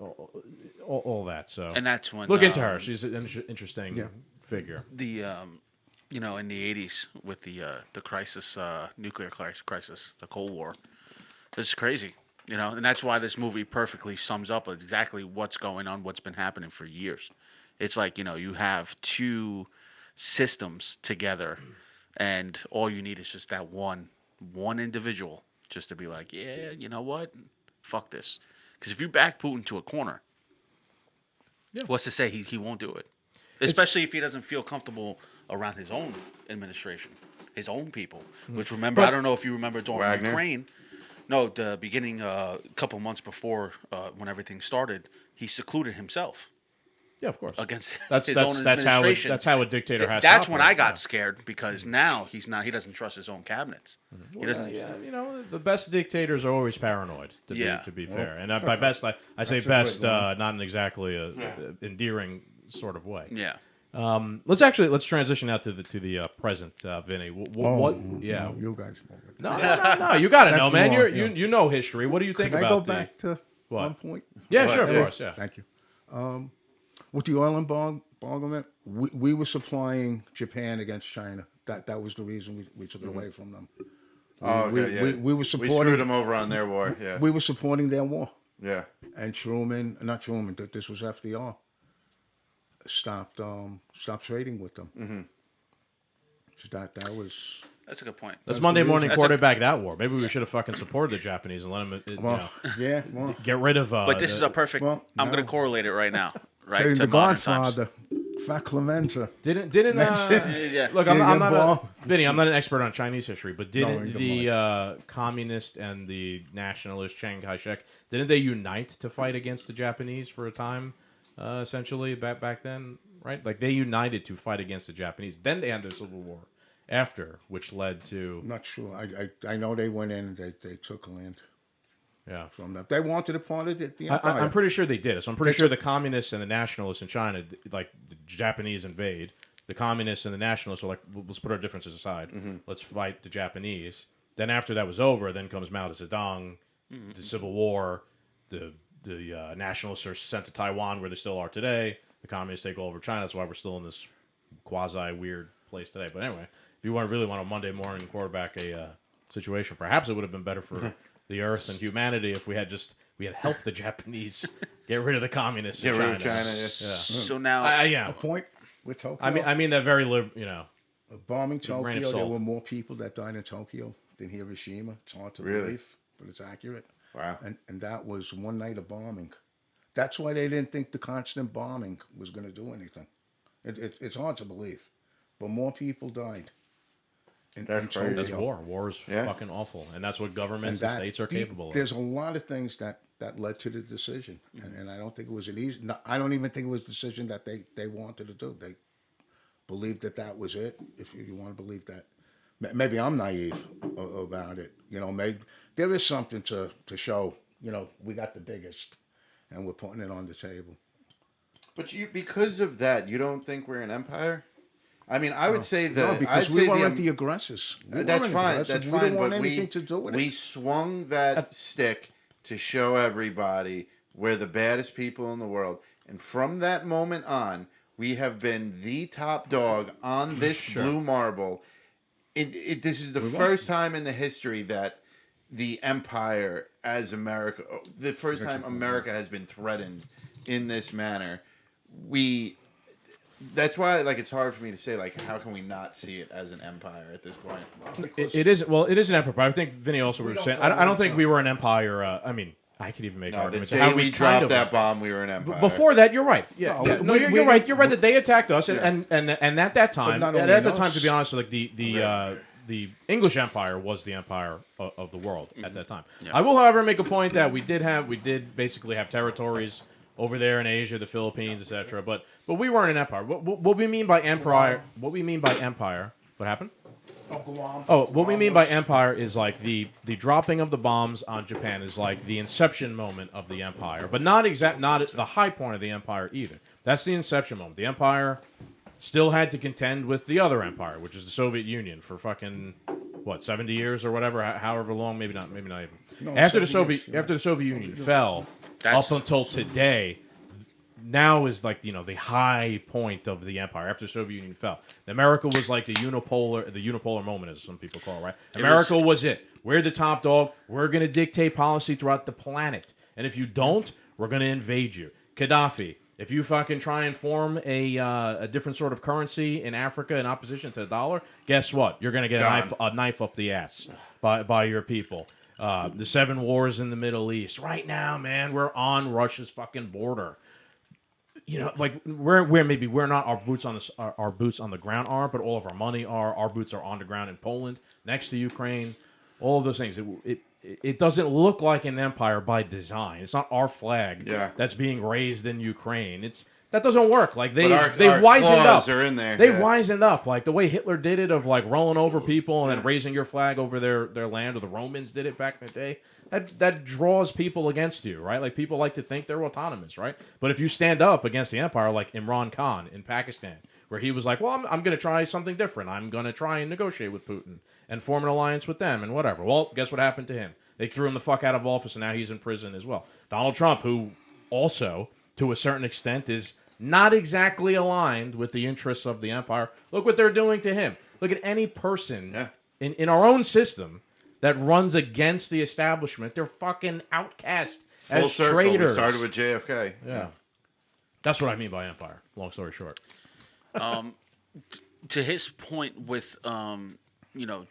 all that. So, and that's when look into her. She's an interesting figure. The in the '80s with the crisis, nuclear crisis, the Cold War. This is crazy, and that's why this movie perfectly sums up exactly what's going on, what's been happening for years. It's like you have two systems together, and all you need is just that one individual just to be like, yeah, you know what, fuck this. Because if you back Putin to a corner, what's to say he won't do it? Especially if he doesn't feel comfortable around his own administration, his own people. Which remember, I don't know if you remember during Ukraine. No, the beginning, a couple months before when everything started, he secluded himself. Yeah, of course. Against that's his own administration. That's how a dictator has. That's to when operate. I got scared because now he doesn't trust his own cabinets. He doesn't. The best dictators are always paranoid. To be fair, and by best I say best, not in exactly a endearing sort of way. Yeah. Let's transition out to the present, Vinny. What? Yeah. You guys. No. You got to know, That's man. more, You know history. What do you think Can I about go back to what? one point? Yeah, sure, of course. Yeah. Thank you. With the oil embargo, we were supplying Japan against China. That was the reason we took it away from them. We were supporting. We screwed them over on their war. Yeah. We were supporting their war. Yeah. And not Truman. This was FDR. Stopped trading with them. Mm-hmm. So that was. That's a good point. Let's Monday morning quarterback that war. Maybe we should have fucking supported the Japanese and let them, get rid of. But this is a perfect. I'm going to correlate it right now. Right to the modern Godfather, times. Fat Clemenza. Didn't Yeah. look? I'm not Vinny. I'm not an expert on Chinese history, but didn't No, the communist and the nationalist Chiang Kai-shek didn't they unite to fight against the Japanese for a time? Essentially, back then, right? Like they united to fight against the Japanese. Then they had their civil war after, which led to. I'm not sure. I know they went in. They took land. Yeah, from them. They wanted a part of the empire. I'm pretty sure they did. So I'm pretty sure the communists and the nationalists in China, like the Japanese invade, the communists and the nationalists are like, let's put our differences aside. Let's fight the Japanese. Then after that was over, then comes Mao Zedong, the Civil War, the nationalists are sent to Taiwan where they still are today. The communists take over China. That's why we're still in this quasi weird place today. But anyway, if you really want a Monday morning quarterback a situation, perhaps it would have been better for the Earth and humanity if we had helped the Japanese get rid of the communists. Get in rid China. of China. Yeah. So now, a point with Tokyo. I mean that very bombing grain of Tokyo. There salt. were more people that died in Tokyo than Hiroshima. It's hard to Really? believe, but it's accurate. Wow. And that was one night of bombing. That's why they didn't think the constant bombing was going to do anything. It's hard to believe, but more people died. That's crazy. That's war. War is fucking awful, and that's what governments and states are capable of. There's a lot of things that led to the decision, and I don't think it was an easy. No, I don't even think it was a decision that they wanted to do. They believed that was it. If you want to believe that, maybe I'm naive about it. Maybe there is something to show. We got the biggest, and we're putting it on the table. But because of that, you don't think we're an empire? I mean, I would say that No, because we weren't the aggressors. That's fine. That's fine. We didn't want but anything to do with it. We swung that stick to show everybody we're the baddest people in the world, and from that moment on, we have been the top dog on this blue marble. This is the first time in the history that the empire, as America, the first time America has been threatened in this manner. That's why, it's hard for me to say, how can we not see it as an empire at this point? It is an empire. But I think Vinny also was saying. I don't think we were an empire. I mean, I could even make arguments. The day we dropped that bomb, we were an empire. Before that, you're right. Yeah, you're right. You're right that they attacked us, and at that time, to be honest, the English Empire was the empire of the world at that time. Yeah. I will, however, make a point that we did basically have territories over there in Asia, the Philippines, etc. But we weren't an empire. What we mean by empire? What we mean by empire? What happened? What we mean by empire is like the dropping of the bombs on Japan is like the inception moment of the empire, but not the high point of the empire either. That's the inception moment. The empire still had to contend with the other empire, which is the Soviet Union, for fucking 70 years or whatever, however long, maybe not even. No, after the Soviet Union fell, up until today, now is the high point of the empire after the Soviet Union fell. America was like the unipolar moment, as some people call it, right? America was it. We're the top dog. We're going to dictate policy throughout the planet. And if you don't, we're going to invade you. Gaddafi, if you fucking try and form a different sort of currency in Africa in opposition to the dollar, guess what? You're going to get a knife up the ass by your people. The 7 wars in the Middle East. Right now, man, we're on Russia's fucking border. We're not our boots on the ground are, but all of our money are. Our boots are on the ground in Poland, next to Ukraine. All of those things. It doesn't look like an empire by design. It's not our flag that's being raised in Ukraine. That doesn't work. Like they've our wizened up. claws are in there, They've yeah. wizened up. Like the way Hitler did it, of like rolling over people and then raising your flag over their land, or the Romans did it back in the day. That draws people against you, right? Like people like to think they're autonomous, right? But if you stand up against the empire, like Imran Khan in Pakistan, where he was like, well, I'm going to try something different. I'm going to try and negotiate with Putin and form an alliance with them and whatever. Well, guess what happened to him? They threw him the fuck out of office, and now he's in prison as well. Donald Trump, who also, to a certain extent, is not exactly aligned with the interests of the empire. Look what they're doing to him. Look at any person in our own system that runs against the establishment. They're fucking outcast Full as circle. traitors. We started with JFK. Yeah. That's what I mean by empire. Long story short. To his point with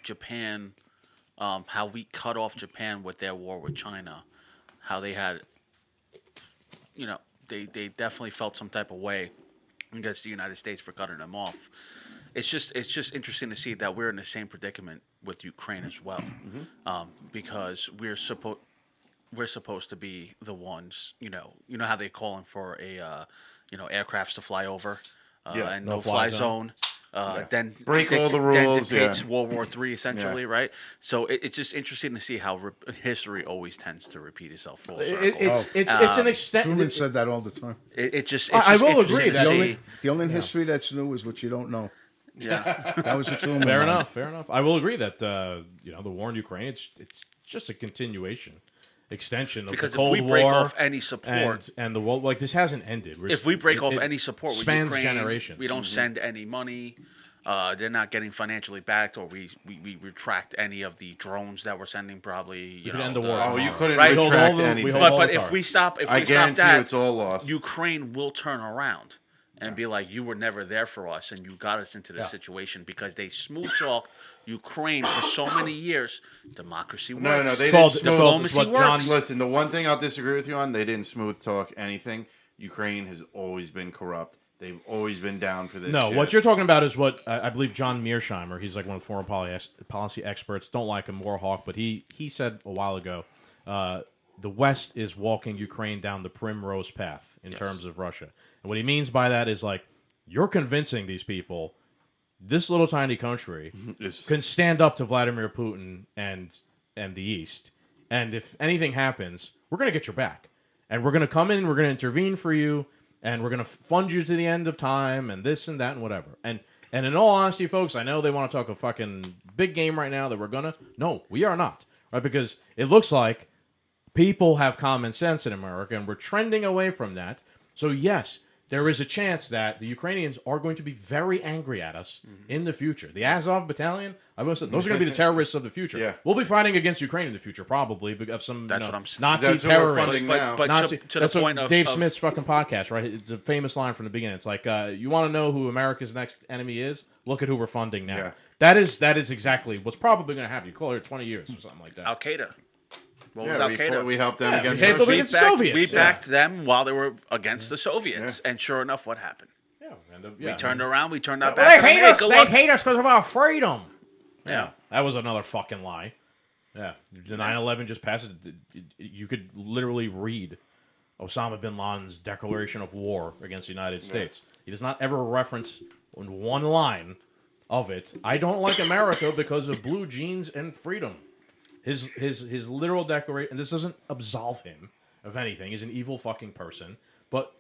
Japan, how we cut off Japan with their war with China, how they had, they definitely felt some type of way against the United States for cutting them off. It's just interesting to see that we're in the same predicament with Ukraine as well, because we're supposed to be the ones, how they calling for a aircrafts to fly over, and no fly zone. Then break all the rules. Then dictates World War III essentially, right? So it's just interesting to see how history always tends to repeat itself full circle. It's an extent. Truman said that all the time. I will agree that The only history that's new is what you don't know. Yeah, That was the Truman. Fair line. enough. Fair enough. I will agree that the war in Ukraine, it's just a extension of because the Cold if we break War off any support, and the world, like this hasn't ended. if we break off any support with spans Ukraine, generations. we don't send any money. They're not getting financially backed, or we retract any of the drones that we're sending. Probably you could know, end the war. Oh, you couldn't Right. retract We hold anything. all But the if cards. we stop, I guarantee that, you it's all lost. Ukraine will turn around and be like, "You were never there for us, and you got us into this Yeah. situation because they smooth talk Ukraine for so many years. Democracy works. No, they called- didn't it's smooth. called- it's Diplomacy what John- works. Listen, the one thing I'll disagree with you on, they didn't smooth talk anything. Ukraine has always been corrupt. They've always been down for this. No, shit. what you're talking about is what I believe John Mearsheimer, he's like one of the foreign policy experts, don't like him, Warhawk, but he said a while ago, the West is walking Ukraine down the primrose path in terms of Russia. And what he means by that is like, you're convincing these people this little tiny country can stand up to Vladimir Putin and the East. And if anything happens, we're going to get your back. And we're going to come in, we're going to intervene for you, and we're going to fund you to the end of time, and this and that and whatever. And in all honesty, folks, I know they want to talk a fucking big game right now that we're going to. No, we are not. Right? Because it looks like people have common sense in America, and we're trending away from that. So, yes, there is a chance that the Ukrainians are going to be very angry at us in the future. The Azov battalion, I will say, those are going to be the terrorists of the future. Yeah. We'll be fighting against Ukraine in the future, probably, because of some That's what I'm saying. Nazi That's who we're terrorists. funding now. But Nazi, to the that's what point of Dave Smith's fucking podcast, right? It's a famous line from the beginning. It's like, you want to know who America's next enemy is? Look at who we're funding now. Yeah. That is exactly what's probably going to happen. You call it 20 years or something like that. Al Qaeda. What was Yeah, Al we, Qaeda? we helped them Yeah, against we helped them Russia. against the Soviets. We Yeah. backed them while they were against the Soviets, and sure enough, what happened? Yeah, We turned around. We turned our Well, back. they hate on us. America. They hate us because of our freedom. Yeah. That was another fucking lie. Yeah, the 9/11 just passed. You could literally read Osama bin Laden's declaration of war against the United States. He does not ever reference in one line of it, I don't like America because of blue jeans and freedom. His literal declaration, and this doesn't absolve him of anything. He's an evil fucking person, but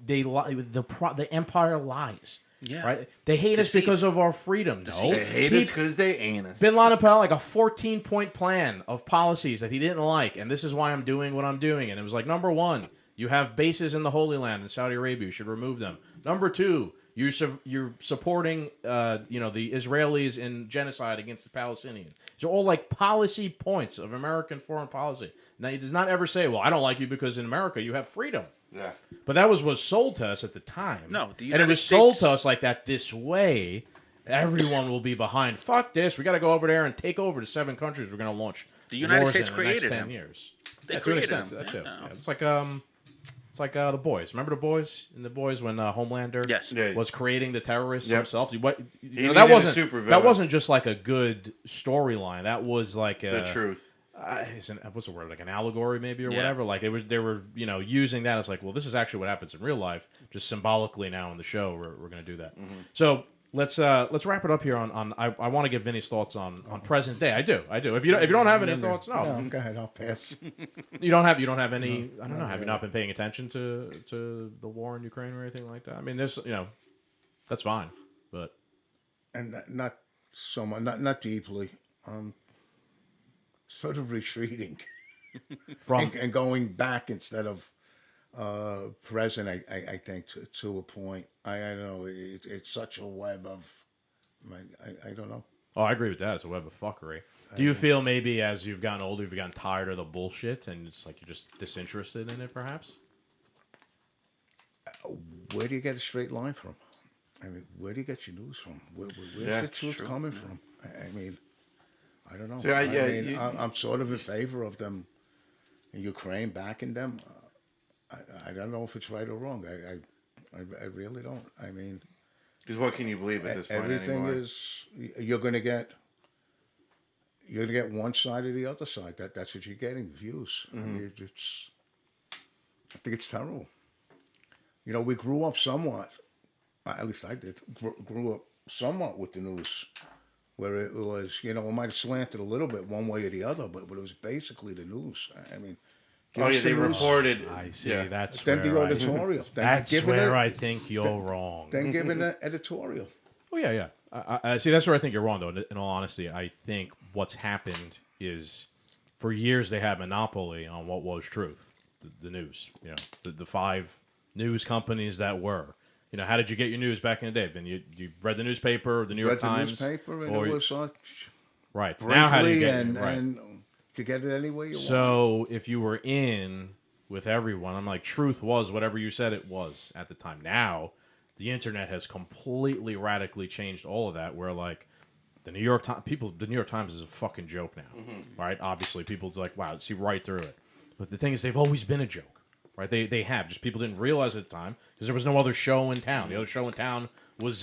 they lie. The empire lies. Yeah. Right? They hate us because of our freedom. No, They hate us because they ain't us. Bin Laden put out like a 14-point plan of policies that he didn't like, and this is why I'm doing what I'm doing. And it was like, number one, you have bases in the Holy Land in Saudi Arabia. You should remove them. Number two, you're supporting the Israelis in genocide against the Palestinians. These are all like policy points of American foreign policy. Now, he does not ever say, well, I don't like you because in America you have freedom. Yeah. But that was sold to us at the time. No, the and it United was sold States- to us like that this way. Everyone will be behind. Fuck this. We got to go over there and take over the 7 countries we're going to launch. The United wars States in the next created 10 him. years. They To an created extent, him. that too. Yeah. Yeah, it's like the Boys. Remember the Boys? In the Boys when Homelander Yes. Yeah. was creating the terrorists Yep. himself. needed That a wasn't supervillain. that wasn't just like a good storyline. That was like The truth. what's the word, like an allegory maybe or Yeah. whatever. Like they were using that as like, well, this is actually what happens in real life, just symbolically now in the show we're going to do that. So let's wrap it up here on I want to get Vinny's thoughts on present day. I do. If you don't have any thoughts, no. Go ahead, I'll pass. You don't have any. I don't know. Have you not been paying attention to the war in Ukraine or anything like that? I mean, there's that's fine, but And not so much, not deeply. Sort of retreating from and going back instead of present. I think to a point. I don't know. It's such a web of. I don't know. oh, I agree with that. It's a web of fuckery. Do you feel maybe as you've gotten older, you've gotten tired of the bullshit, and it's like you're just disinterested in it, perhaps? Where do you get a straight line from? I mean, where do you get your news from? Where's the truth coming from? I mean, I don't know. So, I'm sort of in favor of them in Ukraine, backing them. I don't know if it's right or wrong. I really don't. I mean, Because what can you believe at this point everything anymore? is you're gonna get one side or the other side. That's what you're getting, views. I mean, I think it's terrible. We grew up somewhat. At least I did. Grew up somewhat with the news, where it was, it might have slanted a little bit one way or the other, but it was basically the news. I mean, give Oh us yeah, the they news, reported. I see. Yeah. That's then the where editorial. that's where I think you're wrong. Then give an editorial. Oh yeah. I see. That's where I think you're wrong, though. In all honesty, I think what's happened is, for years they had monopoly on what was truth, the news. The five news companies that were. How did you get your news back in the day? Then you read the newspaper, the New York Times, the newspaper, and or it was right. Now how do you get and, it? Right. and you get it any way you want. So if you were in with everyone, I'm like, truth was whatever you said it was at the time. Now, the internet has completely radically changed all of that. Where like the New York Times is a fucking joke now, right? Obviously, people are like, wow, see right through it. But the thing is, they've always been a joke. Right, they have, just people didn't realize at the time because there was no other show in town. The other show in town was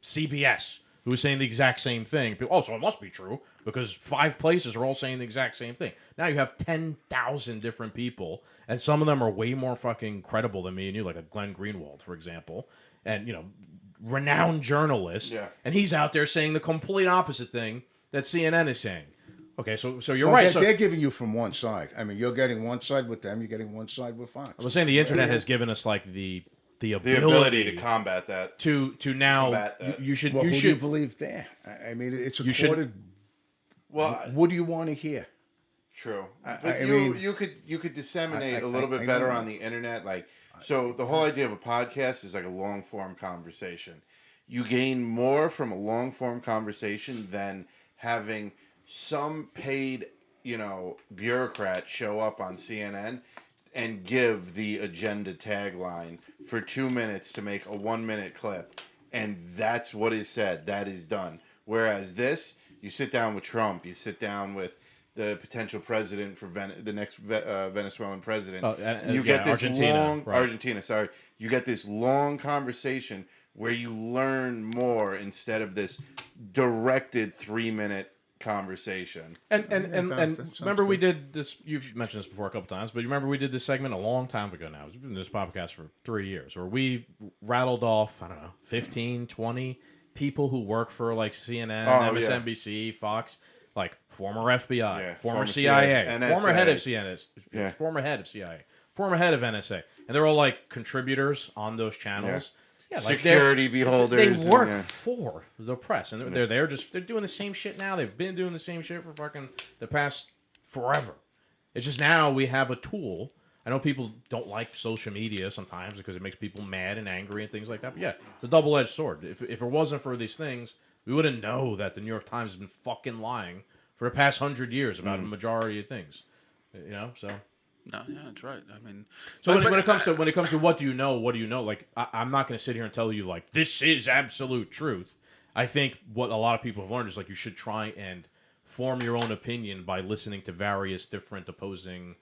CBS, who was saying the exact same thing. People, so it must be true because 5 places are all saying the exact same thing. Now you have 10,000 different people, and some of them are way more fucking credible than me and you, like a Glenn Greenwald, for example, and renowned journalist, and he's out there saying the complete opposite thing that CNN is saying. Okay, so you're right. They're giving you from one side. I mean, you're getting one side with them. You're getting one side with Fox. I was saying the internet has given us like the ability to combat that. To now you should Well, you who do should you believe there? I mean, it's You should- recorded. Well, What do you want to hear? true. But I you mean, you could disseminate I- a little I bit better know. on the internet. Like, so the whole idea of a podcast is like a long form conversation. You gain more from a long form conversation than having some paid bureaucrat show up on CNN and give the agenda tagline for 2 minutes to make a 1 minute clip. And that's what is said. That is done. Whereas this, you sit down with Trump, you sit down with the potential president for the next Venezuelan president. You get this Argentina, sorry. You get this long conversation where you learn more instead of this directed 3-minute conversation. and that remember sounds we did this. You've mentioned this before a couple times, but you remember we did this segment a long time ago. Now it's been this podcast for 3 years, where we rattled off 15, 20 people who work for like CNN, MSNBC, Fox, like former FBI, former CIA, NSA. former head of CNN, former head of CIA, former head of NSA, and they're all like contributors on those channels. Yeah, like security beholders. They work for the press, and they're there they're doing the same shit now. They've been doing the same shit for fucking the past forever. It's just now we have a tool. I know people don't like social media sometimes because it makes people mad and angry and things like that. But yeah, it's a double-edged sword. If it wasn't for these things, we wouldn't know that the New York Times has been fucking lying for the past 100 years about a majority of things. So. No, yeah, that's right. I mean, so when it comes to what do you know, like I'm not going to sit here and tell you like this is absolute truth. I think what a lot of people have learned is like you should try and form your own opinion by listening to various different opposing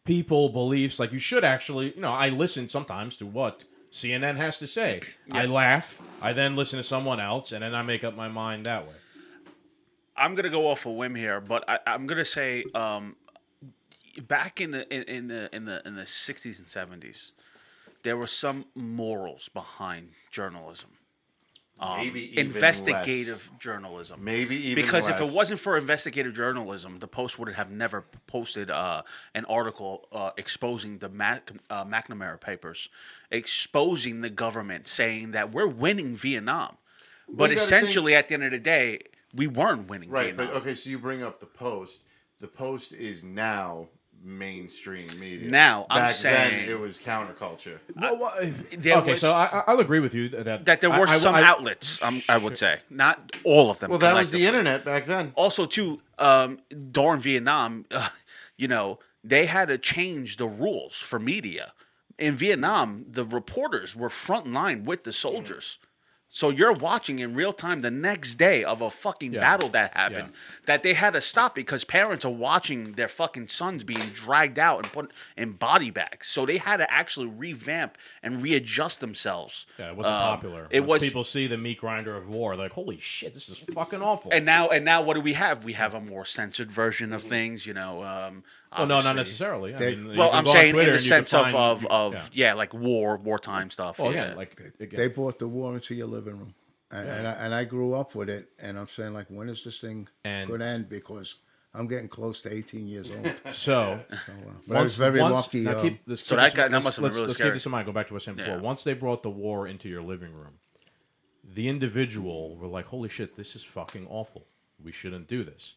people, beliefs. Like you should actually, I listen sometimes to what CNN has to say. I laugh. I then listen to someone else, and then I make up my mind that way. I'm gonna go off a whim here, but I'm gonna say back in the 60s and 70s, there were some morals behind journalism. Maybe even Investigative less. journalism. Maybe even because less. if it wasn't for investigative journalism, the Post would have never posted an article exposing the McNamara papers, exposing the government, saying that we're winning Vietnam. But you gotta essentially, at the end of the day, we weren't winning Right, Vietnam. but okay, so you bring up the Post. The Post is now mainstream media. Now, I'm Back saying- then it was counterculture. Okay, so I'll agree with you that There were some outlets, I would say. Not all of them. Well, that was the collectively. internet back then. Also, too, during Vietnam, they had to change the rules for media. In Vietnam, the reporters were front line with the soldiers. So you're watching in real time the next day of a fucking battle that happened that they had to stop because parents are watching their fucking sons being dragged out and put in body bags. So they had to actually revamp and readjust themselves. Yeah, it wasn't popular. It Once was people see the meat grinder of war, they're like, holy shit, this is fucking awful. And now what do we have? We have a more censored version of things, well, no, not obviously. necessarily. I They- mean, you Well, can I'm go on saying in Twitter the and you can sense find- of like wartime stuff. Well, yeah. again, like They brought the war into your living room, and I grew up with it. And I'm saying, like, when is this thing going to end? Because I'm getting close to 18 years old. so. But I was very lucky. Now keep this. So keep that this- guy- that let's- must have been let's- really let's scary. keep this in mind. Go back to what I was saying before. Yeah. Once they brought the war into your living room, the individual were like, "Holy shit, this is fucking awful. We shouldn't do this."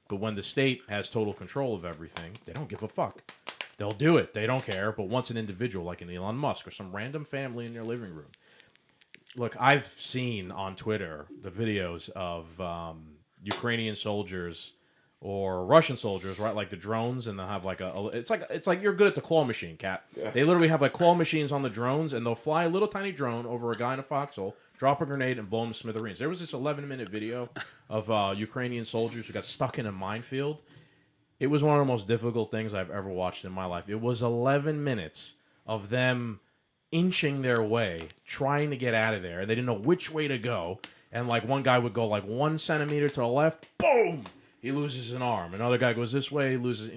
But when the state has total control of everything, they don't give a fuck. They'll do it. They don't care. But once an individual, like an Elon Musk or some random family in your living room, look, I've seen on Twitter the videos of Ukrainian soldiers or Russian soldiers, right? Like the drones, and they'll have like it's like you're good at the claw machine, Cat. Yeah. They literally have like claw machines on the drones, and they'll fly a little tiny drone over a guy in a foxhole, drop a grenade, and blow him to smithereens. There was this 11-minute video of Ukrainian soldiers who got stuck in a minefield. It was one of the most difficult things I've ever watched in my life. It was 11 minutes of them inching their way, trying to get out of there, and they didn't know which way to go. And like one guy would go like 1 centimeter to the left, boom, he loses an arm. Another guy goes this way, he loses.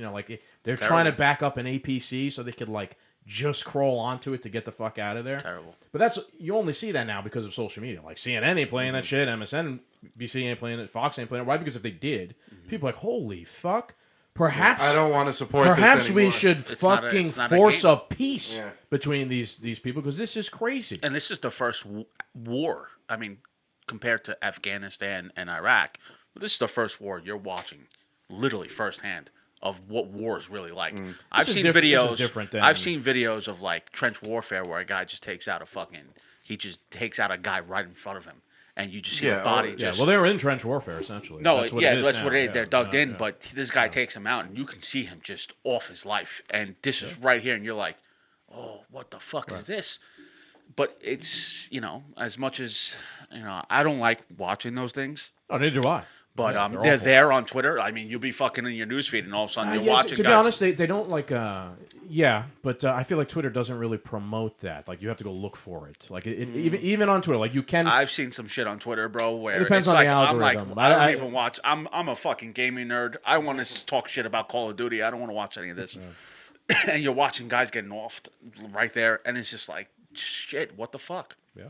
They're trying to back up an APC so they could like just crawl onto it to get the fuck out of there. Terrible. But you only see that now because of social media. Like CNN ain't playing that shit, MSNBC ain't playing it, Fox ain't playing it. Why? Because if they did, people are like, holy fuck. Perhaps I don't want to support Perhaps this we anymore. should It's fucking not a force game. a peace between these people because this is crazy. And this is the first war. I mean, compared to Afghanistan and Iraq, this is the first war you're watching, literally firsthand, of what war is really like. I've is seen different- this is videos. different than- I've seen videos of like trench warfare where a guy just takes out a guy right in front of him, and you just see the body. Yeah, Just, well, they were in trench warfare essentially. No, that's what yeah, it is that's now. what it is. Yeah, They're dug in, yeah. but this guy takes him out, and you can see him just off his life. And this is right here, and you're like, oh, what the fuck is this? But it's, as much as, I don't like watching those things. Oh, neither do I. But Yeah, they're awful. there on Twitter. I mean, you'll be fucking in your newsfeed, and all of a sudden you're watching to guys. be honest, they don't like. But I feel like Twitter doesn't really promote that. Like you have to go look for it. Like even on Twitter, like you can. I've seen some shit on Twitter, bro, where It depends it's on the like, I'm like, algorithm. I don't I- even watch. I'm a fucking gaming nerd. I want to talk shit about Call of Duty. I don't want to watch any of this. And you're watching guys getting offed right there, and it's just like, shit, what the fuck? Yeah.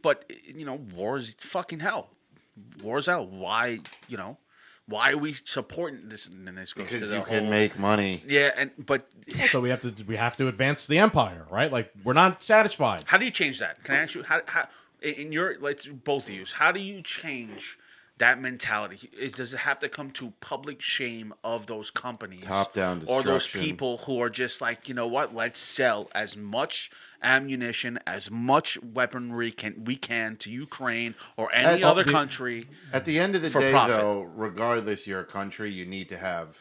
But war is fucking hell. War's hell. Why? Why are we supporting this? And this goes to Because the you can whole- make money. Yeah, but Also, we have to advance the empire, right? Like we're not satisfied. how do you change that? Can I ask you how in your let's both of you? How do you change that mentality? Does it have to come to public shame of those companies, Top-down or those destruction. people who are just like, you know what? Let's sell as much ammunition, as much weaponry we can to Ukraine or any other country. At the end of the For day, profit. though, regardless you're a country, you need to have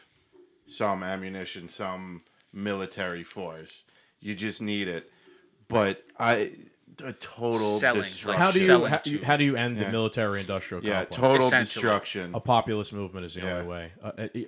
some ammunition, some military force. You just need it. But a total Selling, destruction. How do you Selling how do you end the Yeah. military-industrial Yeah, complex? total Essentially. destruction. A populist movement is the only way.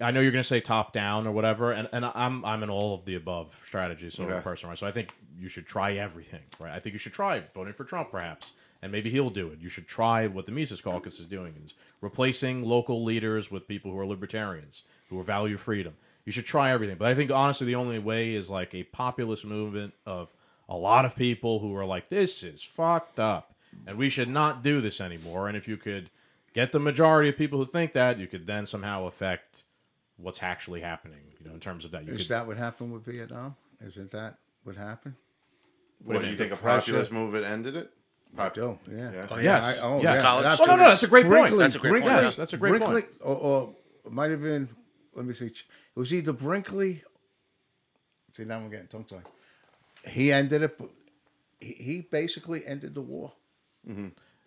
I know you're going to say top down or whatever, and I'm in all of the above strategies sort of Okay. person, right? So I think you should try everything, right? I think you should try voting for Trump, perhaps, and maybe he'll do it. You should try what the Mises Caucus is doing, is replacing local leaders with people who are libertarians, who value freedom. You should try everything, but I think honestly the only way is like a populist movement of a lot of people who are like, this is fucked up, and we should not do this anymore. And if you could get the majority of people who think that, you could then somehow affect what's actually happening, in terms of that. Is that what happened with Vietnam? Isn't that what happened? What do you think? A pressure- populist movement ended it? I do, yeah. Yeah. Oh, Yes. yeah. Yes. College That's Oh, no, that's a great point. Brinkley, That's a great point. Brinkley, Yes, that's a great Brinkley, point. Or it might have been, let me see. It was either Brinkley. See, now I'm getting tongue tied. He ended it. He basically ended the war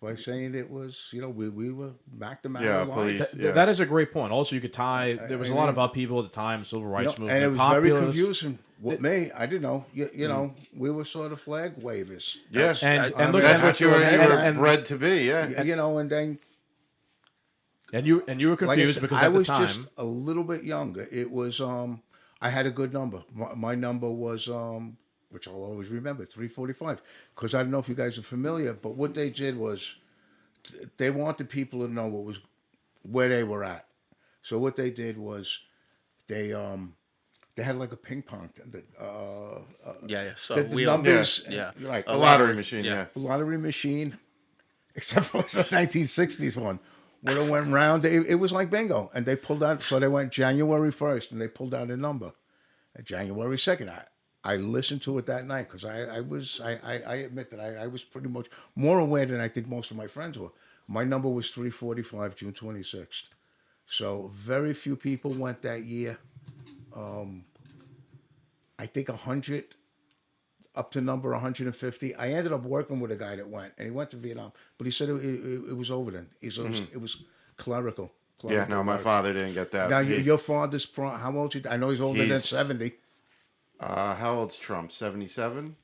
by saying it was, we were back to Yeah, marijuana. police. Yeah. That is a great point. Also, you could tie. There was a lot of upheaval at the time, civil rights movement, And it was very populist. confusing. With me, I didn't know. You know, we were sort of flag wavers. Yes, And that's look, that's and- what you were and- bred to be. Yeah, And then And you were like I confused said, because I at the was time, just a little bit younger. It was I had a good number. My number was which I'll always remember, 345. Because I don't know if you guys are familiar, but what they did was they wanted people to know where they were at. So what they did was they had like a ping pong. Yeah. So The we numbers, yeah. right. a lottery machine. yeah. Yeah, Lottery machine, except for the 1960s one. When it went round, it was like bingo. And they pulled out, so they went January 1st, and they pulled out a number. January 2nd, I listened to it that night because I admit that I was pretty much more aware than I think most of my friends were. My number was 345, June 26th. So very few people went that year. I think 100, up to number 150. I ended up working with a guy that went, and he went to Vietnam, but he said it was over then. It was clerical. yeah. No, my father didn't get that. Now, He- your father's, how old is he? I know he's older than He's- 70. how old's Trump? 77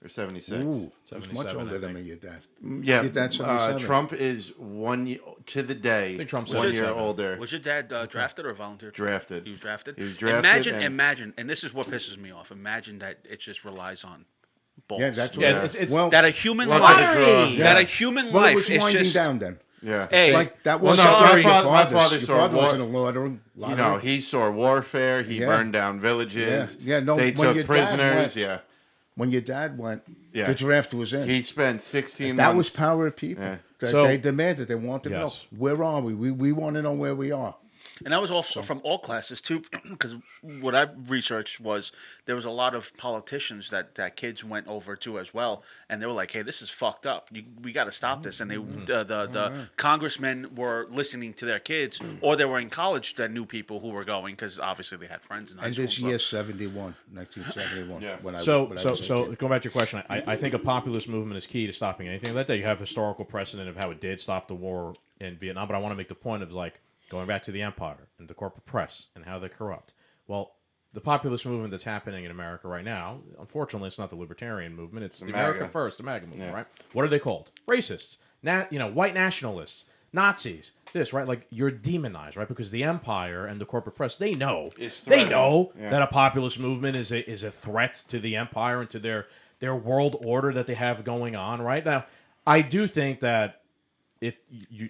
or 76? Ooh, he's much 77, older I than think. me, your dad. Yeah, Your dad's 77. Trump is 1 year to the day. I think Trump's 1 year 77. older. Was your dad drafted or volunteer? Drafted. He was drafted. He was drafted. Imagine, and this is what pisses me off. Imagine that it just relies on balls. Yeah, that's yeah, what. it's well, that a human Luck life. of the draw. Yeah. That a human well, it life was is winding just. down then. Yeah. Hey, Like that Well, was no, Sorry. my father Your saw father war. wasn't a lottery. You know, he saw warfare. He Yeah. burned down villages. Yeah. Yeah, no, they when your took dad prisoners. went- Yeah, when your dad went, Yeah. the draft was in. he spent 16 that was months. power of people. Yeah. So- They demanded. They wanted to know, Yes. where are we? We want to know where we are. And that was all from all classes too, because what I've researched was there was a lot of politicians that kids went over to as well, and they were like, "Hey, this is fucked up. We got to stop this." And they the congressmen were listening to their kids, or they were in college that knew people who were going because obviously they had friends in high And school. this year, 1971. Yeah. When I So was 18. going back to your question, I think a populist movement is key to stopping anything like that. You have historical precedent of how it did stop the war in Vietnam, but I want to make the point of like going back to the empire and the corporate press and how they're corrupt. Well, the populist movement that's happening in America right now, unfortunately, it's not the libertarian movement. It's the America MAGA. First, the MAGA movement, Yeah. right? What are they called? Racists, white nationalists, Nazis. This, right? Like you're demonized, right? Because the empire and the corporate press, they know It's they threatened. know Yeah. that a populist movement is a threat to the empire and to their world order that they have going on right now. I do think that if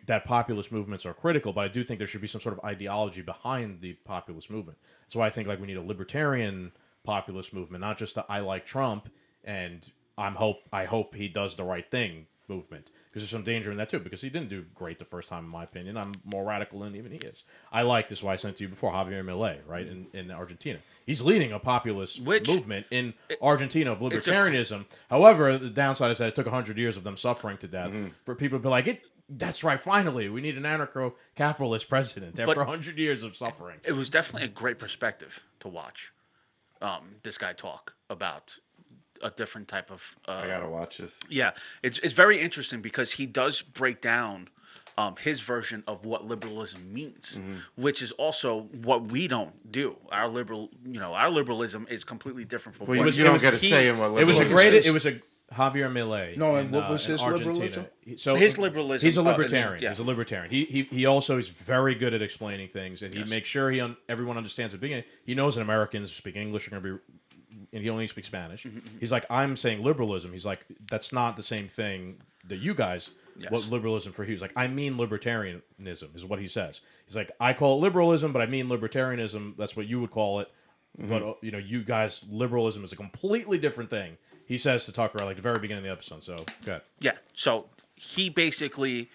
that populist movements are critical, but I do think there should be some sort of ideology behind the populist movement. That's why I think like we need a libertarian populist movement, not just a I like Trump and I hope he does the right thing movement. Because there's some danger in that too, because he didn't do great the first time, in my opinion. I'm more radical than even he is. I like this, why I sent to you before, Javier Milei, right, in Argentina. He's leading a populist movement in Argentina of libertarianism. However, the downside is that it took 100 years of them suffering to death for people to be like, that's right, finally, we need an anarcho-capitalist president after 100 years of suffering. It was definitely a great perspective to watch this guy talk about a different type of. I gotta watch this. Yeah, it's very interesting because he does break down his version of what liberalism means, which is also what we don't do. Our liberalism is completely different from Well, what you don't get a say in what It was a liberalism great. is. It was a Javier Milei. No, and in, what was in his Argentina. liberalism? So His liberalism. He's a libertarian. Yeah. He's a libertarian. He also is very good at explaining things, and he Yes. makes sure everyone understands at the beginning. He knows that Americans speak English are going to be, and he only speaks Spanish. He's like, I'm saying liberalism. He's like, that's not the same thing that you guys. Yes. What liberalism for? He was like, I mean libertarianism is what he says. He's like, I call it liberalism, but I mean libertarianism. That's what you would call it. But you guys, liberalism is a completely different thing. He says to Tucker at like the very beginning of the episode. So good. Yeah. So he basically,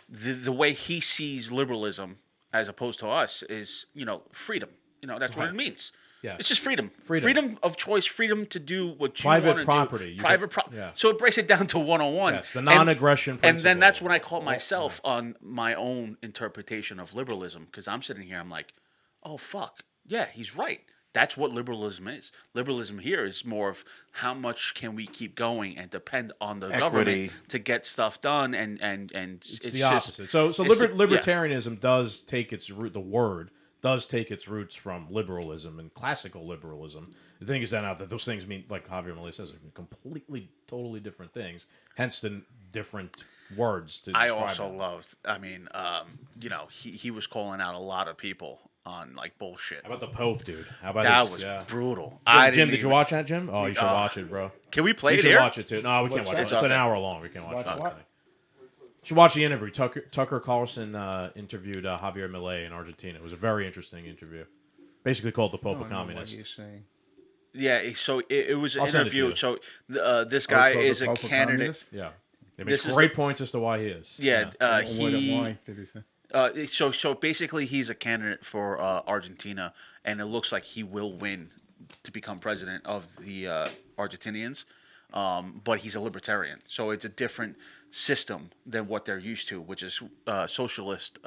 the way he sees liberalism as opposed to us is, freedom. That's what it Right. means. Yeah. It's just freedom. Freedom. Freedom of choice. Freedom to do what you Private want to property. do. Private property. yeah. So it breaks it down to 101. Yes, the non-aggression And principle. then that's when I caught myself on my own interpretation of liberalism, because I'm sitting here, I'm like, oh, fuck. Yeah, he's right. That's what liberalism is. Liberalism here is more of how much can we keep going and depend on the government to get stuff done, and it's the opposite. So libertarianism does take its root. The word does take its roots from liberalism and classical liberalism. The thing is that those things mean, like Javier Milei says, completely, totally different things. Hence the different words to describe I also it. loved. I mean, he was calling out a lot of people on like bullshit. How about the Pope, dude? How about That his, was yeah. brutal. Jim, did you watch that, Jim? Oh, you should watch it, bro. Can we play You it should here? watch it too. No, we can't watch it. What's It's that? an hour long. We can't watch it. What? Okay. You should watch the interview. Tucker Carlson interviewed Javier Milei in Argentina. It was a very interesting interview. Basically called the Pope a I don't know what communist. you're saying. Yeah. So it was an I'll send it to interview. you. So this guy called is the a Pope a candidate. communist? Yeah. It makes This is great points as to why he is. Yeah. Why did he say? So basically, he's a candidate for Argentina, and it looks like he will win to become president of the Argentinians. But he's a libertarian, so it's a different system than what they're used to, which is socialist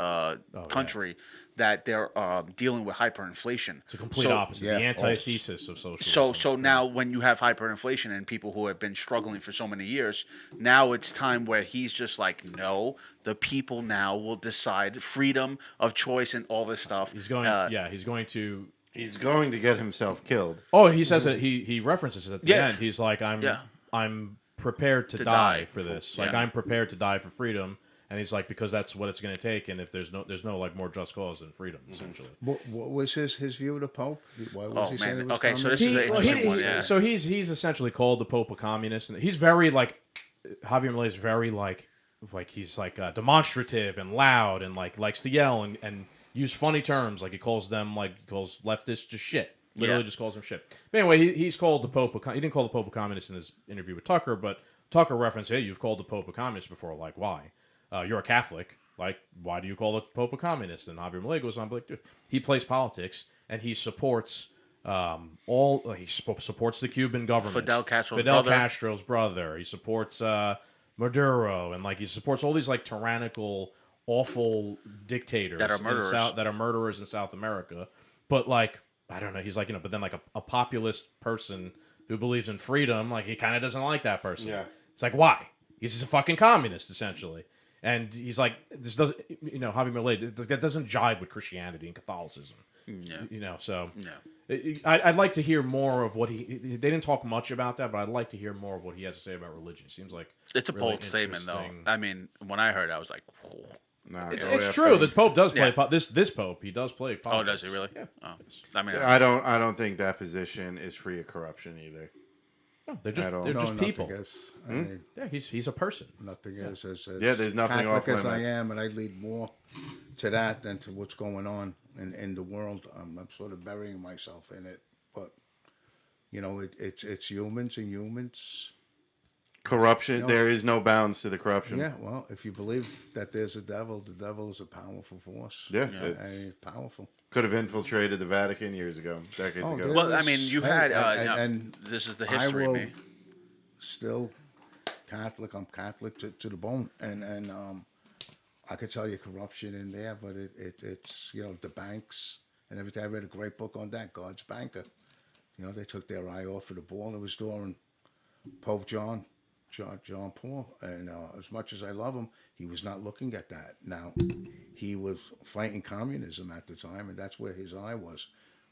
country that they're dealing with hyperinflation. It's a complete So- opposite. yeah, The antithesis of socialism. So now when you have hyperinflation and people who have been struggling for so many years, now it's time where he's just like, no, the people now will decide freedom of choice and all this stuff. he's going. He's going to. He's going to get himself killed. Oh, he says that he references it at the Yeah. end. He's like, I'm prepared to To die die for for- this. Like yeah. I'm prepared to die for freedom. And he's like, because that's what it's going to take. And if there's no like more just cause than freedom, essentially. What was his view of the Pope? Why was Oh, he saying man. it was Okay, so communist? this is an interesting one. Yeah. So he's essentially called the Pope a communist, and he's very like Javier Milei is very like he's like demonstrative and loud and like likes to yell and use funny terms. Like he calls leftists just shit. Literally Yeah. just calls them shit. But anyway, he's called the Pope. He didn't call the Pope a communist in his interview with Tucker, but Tucker referenced, "Hey, you've called the Pope a communist before. Like, why? You're a Catholic. Like, why do you call the Pope a communist?" And Javier Milei goes on, but like, dude, he plays politics and he supports supports the Cuban government, Fidel Castro's brother. He supports Maduro, and like he supports all these like tyrannical, awful dictators That are murderers. that are murderers in South America. But like, I don't know. He's like, but then like a populist person who believes in freedom, like he kind of doesn't like that person. Yeah. It's like, why? He's just a fucking communist, essentially. And he's like, this doesn't, Javier Milei, that doesn't jive with Christianity and Catholicism. Yeah. So No. I'd like to hear more of what they didn't talk much about that, but I'd like to hear more of what he has to say about religion. It seems like It's a really bold statement, though. interesting. I mean, when I heard it, I was like, whoa. Nah, It's true. The Pope does play Yeah. this Pope. He does play politics. Oh, does he really? Yeah. Oh. I mean, I don't think that position is free of corruption either. No, they're just At all. they're No, just nothing people. is. I mean, Yeah, he's a person. nothing is. As Yeah, there's nothing Catholic off as I limits. am, and I lead more to that than to what's going on in the world. I'm sort of burying myself in it, but it's humans and humans. Corruption. There is no bounds to the corruption. Yeah, well, if you believe that there's a devil, the devil is a powerful force. Yeah, I it's- mean, powerful. Could have infiltrated the Vatican years ago, decades Oh, ago. dude. well, I mean, you had. And this is the I history, will me. still Catholic. I'm Catholic to the bone, and I could tell you corruption in there, but it's the banks and everything. I read a great book on that, God's Banker. They took their eye off of the ball. It was during Pope John Paul, and as much as I love him, he was not looking at that. Now, he was fighting communism at the time, and that's where his eye was.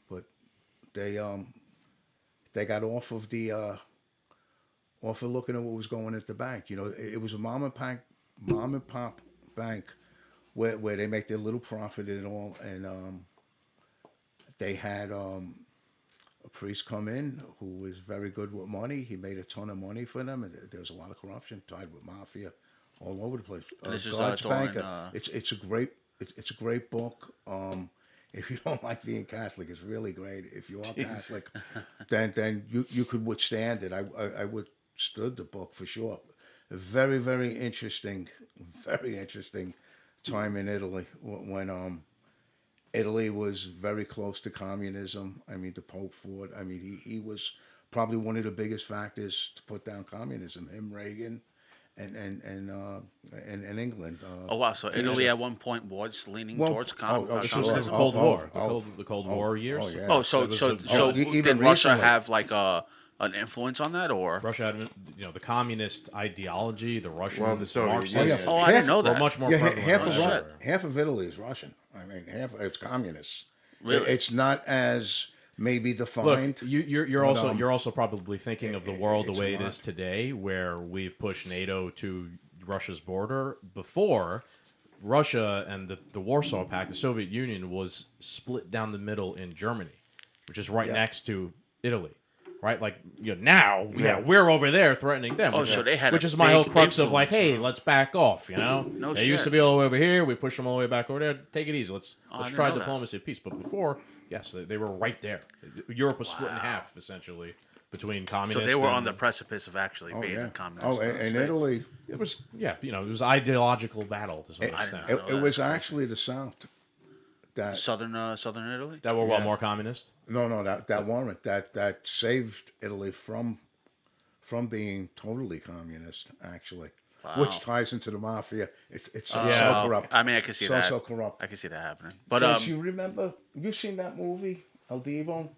But they got off of the off of looking at what was going at the bank. You know, it was a mom and pop bank where they make their little profit and all, and they had a priest come in who was very good with money. He made a ton of money for them, and there was a lot of corruption tied with mafia all over the place. This is God's during, Bank. It's a great book. If you don't like being Catholic, it's really great. If you are Catholic, then you could withstand it. I withstood the book for sure. A very, very interesting time in Italy when Italy was very close to communism. I mean, the Pope fought. I mean, he was probably one of the biggest factors to put down communism. Him, Reagan, and England. Oh wow! So Italy at one point was leaning towards This was communism. the Cold War, the Cold War years. Oh, yeah. Oh, so even did Russia recently. have like an influence on that, or? Russia had, the communist ideology, the Russian Well, the Soviet Marxists, Union. Oh, I didn't know were that. much more Yeah, prevalent. half in of Russia. half of Italy is Russian. I mean, half it's communist. Really? It's not as maybe Look, defined. you're also probably thinking of the world the it's way it not. is today, where we've pushed NATO to Russia's border. Before, Russia and the Warsaw Pact, the Soviet Union, was split down the middle in Germany, which is right next to Italy. Right, like now, we're over there threatening them. Oh, which, so they had which a is my whole big crux of like, influence, hey, let's back off. No they used to shit. be all the way over here. We push them all the way back over there. Take it easy. Let's didn't try know that. diplomacy of peace. But before, yes, they were right there. Europe was split in half essentially between So communists. they were on and- the precipice of actually being a communist. Oh, and state. Italy, It was it was ideological battle to some I extent. didn't know it was actually the South that Southern Italy. That were more communist. that weren't that saved Italy from being totally communist, actually, which ties into the mafia. It's so corrupt. I mean, I can see that. So corrupt. I can see that happening. But Jess, you remember? You seen that movie, El Divo?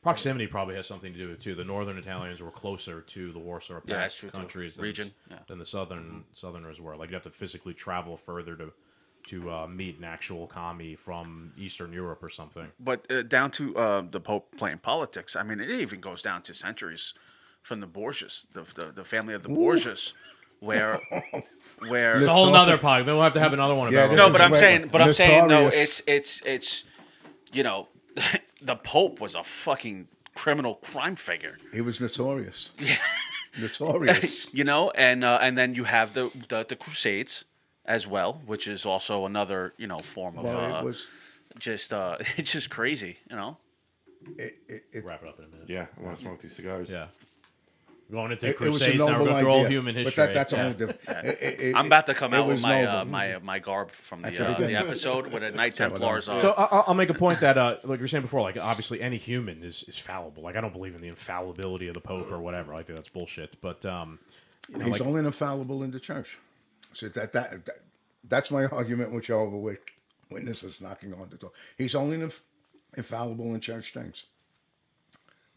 Proximity probably has something to do with it too. The northern Italians were closer to the Warsaw Pact that's true, too. countries Region, than the southerners were. Like you have to physically travel further to meet an actual commie from Eastern Europe or something. But down to the Pope playing politics. I mean, it even goes down to centuries from the Borgias, the family of the Borgias, where It's a whole nother podcast. Then we'll have to have another one Yeah, about this no, is but I'm way- saying no. notorious. It's the Pope was a fucking criminal crime figure. He was notorious. Yeah, notorious. And then you have the Crusades as well, which is also another form of Well, it was. it's just crazy, Wrap it up in a minute. Yeah, I want to smoke these cigars. Yeah. Going into It was a Crusades, now we're noble going through all idea, human history. but that's a Yeah. whole different. I'm about to come it out with was my noble. my garb from the okay. episode with a Knight Templar's. So I'll make a point that, like you were saying before, like obviously any human is fallible. Like I don't believe in the infallibility of the Pope or whatever. I think that's bullshit. But He's only infallible in the church. So that's my argument with Jehovah's Witnesses knocking on the door. He's only infallible in church things.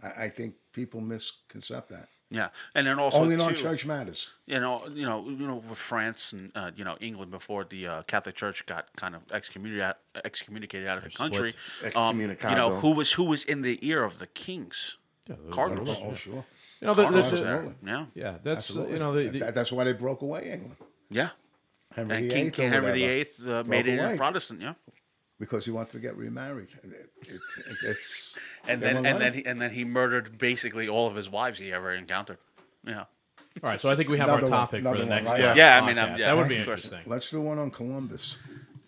I think people misconcept that. Yeah, and then also Only too, on church matters. With France and England before the Catholic Church got kind of excommunicated out of the country. Excommunicado. Who was in the ear of the kings? Cardinals. Oh, sure. Cardinals the- there. Yeah, yeah, that's Absolutely. That's why they broke away England. yeah. Henry And VIII King or Henry whatever, VIII made it away. a Protestant. Yeah. because he wanted to get remarried. It's And then he murdered basically all of his wives he ever encountered. Yeah. All right, so I think we have Another our one, topic for another the one, next. right? Yeah, I mean, podcast. yeah, that would be of course. interesting. Let's do one on Columbus.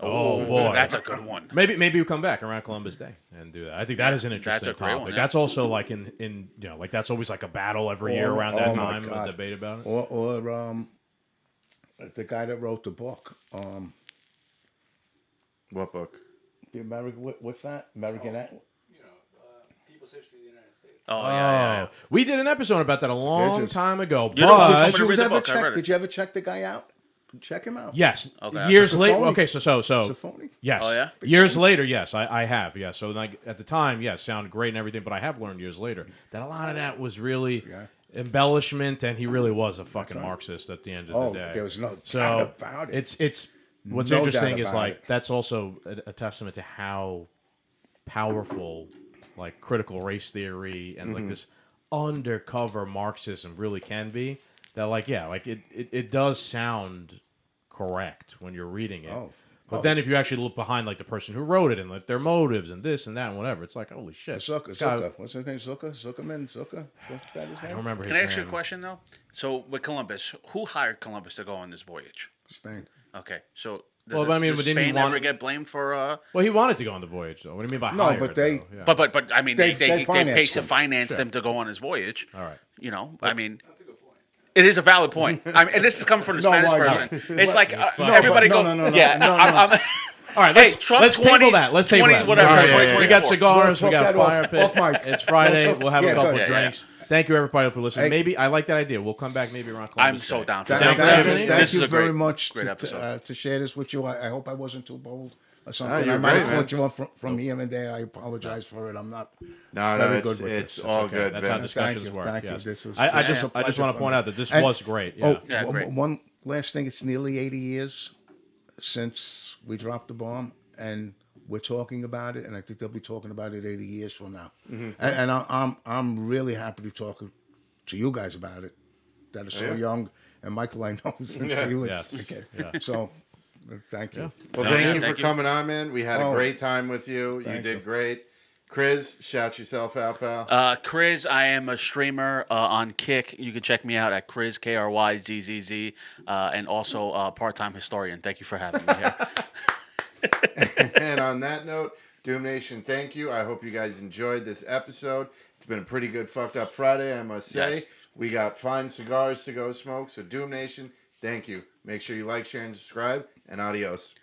Oh boy, That's a good one. Maybe we'll come back around Columbus Day and do that. I think that is an interesting a great topic. one, yeah. That's also like in like that's always like a battle every year around that Oh, my time, a God. debate about it. Or the guy that wrote the book, What book? the American. What's that? American. People's History of the United States. Oh, yeah. We did an episode about that a long just- time ago, You know, but I'm gonna read the book. I read it. Did you ever check the guy out? Check him out. yes, Okay. years It's a later. phony. Okay, so It's a phony. yes, Oh, yeah? years later, yes, I have, yes. So like at the time, yes, sounded great and everything, but I have learned years later that a lot of that was really embellishment, and he really was a fucking Marxist at the end of Oh, the day. there was no So doubt about it. it's what's No interesting doubt is about like it. that's also a testament to how powerful like critical race theory and like this undercover Marxism really can be. That like it does sound correct when you're reading it. But then if you actually look behind like the person who wrote it and like their motives and this and that and whatever, it's like holy shit. Zucker. What's his name? Zuckerman? Zucker? What's that his name? I don't remember his Can I name. ask you a question though? So with Columbus, who hired Columbus to go on this voyage? Spain. Okay, so Well, but I mean, does but didn't he Spain want- ever get blamed for? Well, he wanted to go on the voyage though. What do you mean by No, hired, but they- though? Yeah. But I mean, They they financed paid to him. finance them to go on his voyage. All right. You know, I mean. It is a valid point. I mean, and this is coming from the No, Spanish why person. It's like everybody no, no. Yeah, No. All right, Hey, Trump let's 20, table that. Let's table 20, that. whatever, Let's- 2024. We got cigars. We We'll got talk fire that pit. off mic. It's Friday. We'll talk- We'll have yeah, a couple go ahead. drinks. Thank you, everybody, for listening. Hey. Maybe I like that idea. We'll come back maybe around Columbus I'm so Day. down for Thanks, that. Anthony. Thank This you is a very great- much great episode. to share this with you. I hope I wasn't too bold or something. you're I might great, have man. put you on from here and there. I apologize for it. I'm not No, very it's, good with it's this. all Okay, good. That's how Vin. discussions you, work. thank you. Yes. This was- I this just was a want to pleasure for point me. out that this And- was great. Yeah. Oh, Yeah, great. one last thing. It's nearly 80 years since we dropped the bomb, and we're talking about it, and I think they'll be talking about it 80 years from now. And I'm really happy to talk to you guys about it. That are so young, and Michael I know since he was Yes. a kid. Yeah. So, thank you. Well, Yeah. thank you Thank for you. coming on, man. We had a Oh. great time with you. You Thank did you. great. Kryzz, shout yourself out, pal. Kryzz, I am a streamer on Kick. You can check me out at Kryzz, KRYZZZ, and also part-time historian. Thank you for having me here. And on that note, Doom Nation, thank you. I hope you guys enjoyed this episode. It's been a pretty good fucked up Friday, I must say. Yes. We got fine cigars to go smoke. So Doom Nation, thank you. Make sure you like, share, and subscribe. And adios.